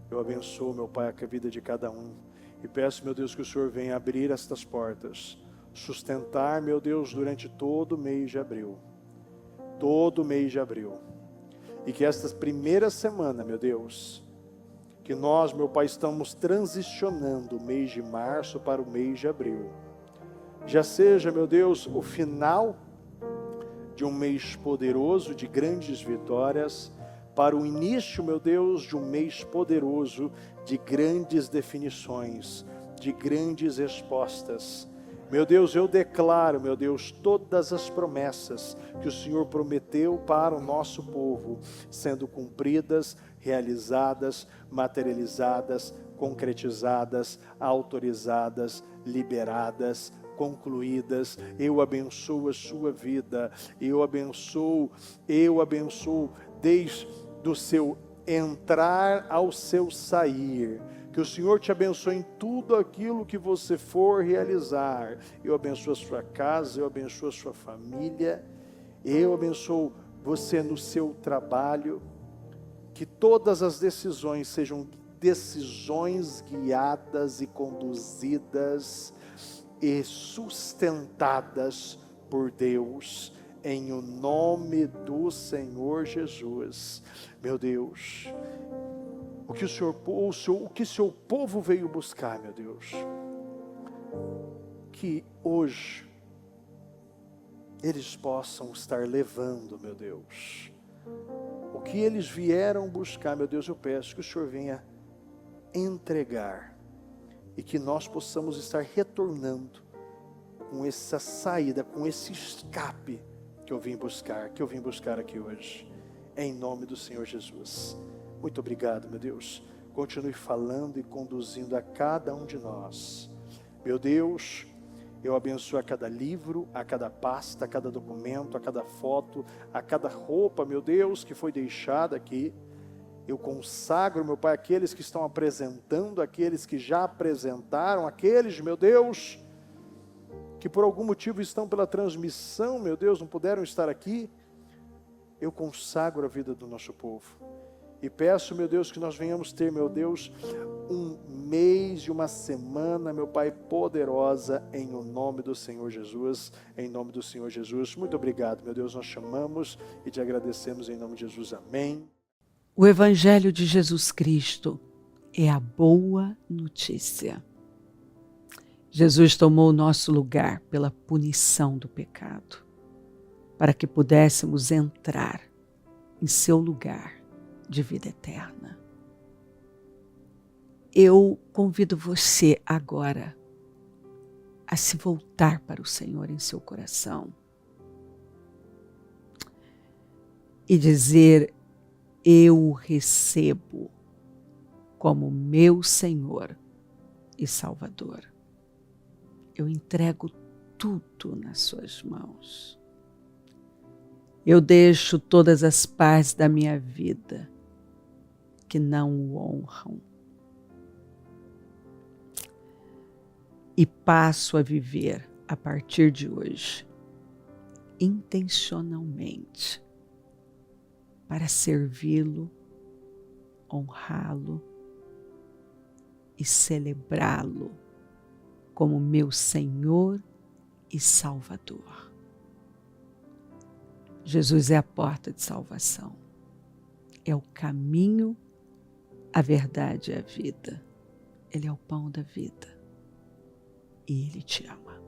Eu abençoo, meu Pai, a vida de cada um. E peço, meu Deus, que o Senhor venha abrir estas portas. Sustentar, meu Deus, durante todo o mês de abril. Todo o mês de abril. E que esta primeira semana, meu Deus, que nós, meu Pai, estamos transicionando o mês de março para o mês de abril. Já seja, meu Deus, o final de um mês poderoso, de grandes vitórias, para o início, meu Deus, de um mês poderoso, de grandes definições, de grandes respostas. Meu Deus, eu declaro, meu Deus, todas as promessas que o Senhor prometeu para o nosso povo, sendo cumpridas, realizadas, materializadas, concretizadas, autorizadas, liberadas, concluídas. Eu abençoo a sua vida, eu abençoo desde o seu entrar ao seu sair. Que o Senhor te abençoe em tudo aquilo que você for realizar. Eu abençoo a sua casa, eu abençoo a sua família, eu abençoo você no seu trabalho. Que todas as decisões sejam decisões guiadas e conduzidas e sustentadas por Deus, em o nome do Senhor Jesus. Meu Deus, o que o seu povo veio buscar, meu Deus, que hoje eles possam estar levando, meu Deus, o que eles vieram buscar, meu Deus, eu peço que o Senhor venha entregar, e que nós possamos estar retornando com essa saída, com esse escape que eu vim buscar aqui hoje, em nome do Senhor Jesus. Muito obrigado, meu Deus. Continue falando e conduzindo a cada um de nós. Meu Deus, Eu abençoo a cada livro, a cada pasta, a cada documento, a cada foto, a cada roupa, meu Deus, que foi deixada aqui. Eu consagro, meu Pai, aqueles que estão apresentando, aqueles que já apresentaram, aqueles, meu Deus, que por algum motivo estão pela transmissão, meu Deus, não puderam estar aqui. Eu consagro a vida do nosso povo. E peço, meu Deus, que nós venhamos ter, meu Deus, um mês e uma semana, meu Pai, poderosa, em o nome do Senhor Jesus, em nome do Senhor Jesus. Muito obrigado, meu Deus, nós chamamos e te agradecemos em nome de Jesus. Amém. O Evangelho de Jesus Cristo é a boa notícia. Jesus tomou o nosso lugar pela punição do pecado, para que pudéssemos entrar em seu lugar de vida eterna. Eu convido você agora a se voltar para o Senhor em seu coração e dizer: eu o recebo como meu Senhor e Salvador. Eu entrego tudo nas suas mãos. Eu deixo todas as partes da minha vida que não o honram e passo a viver a partir de hoje intencionalmente para servi-lo, honrá-lo e celebrá-lo como meu Senhor e Salvador. Jesus é a porta de salvação, é o caminho, a verdade e a vida. Ele é o pão da vida e Ele te ama.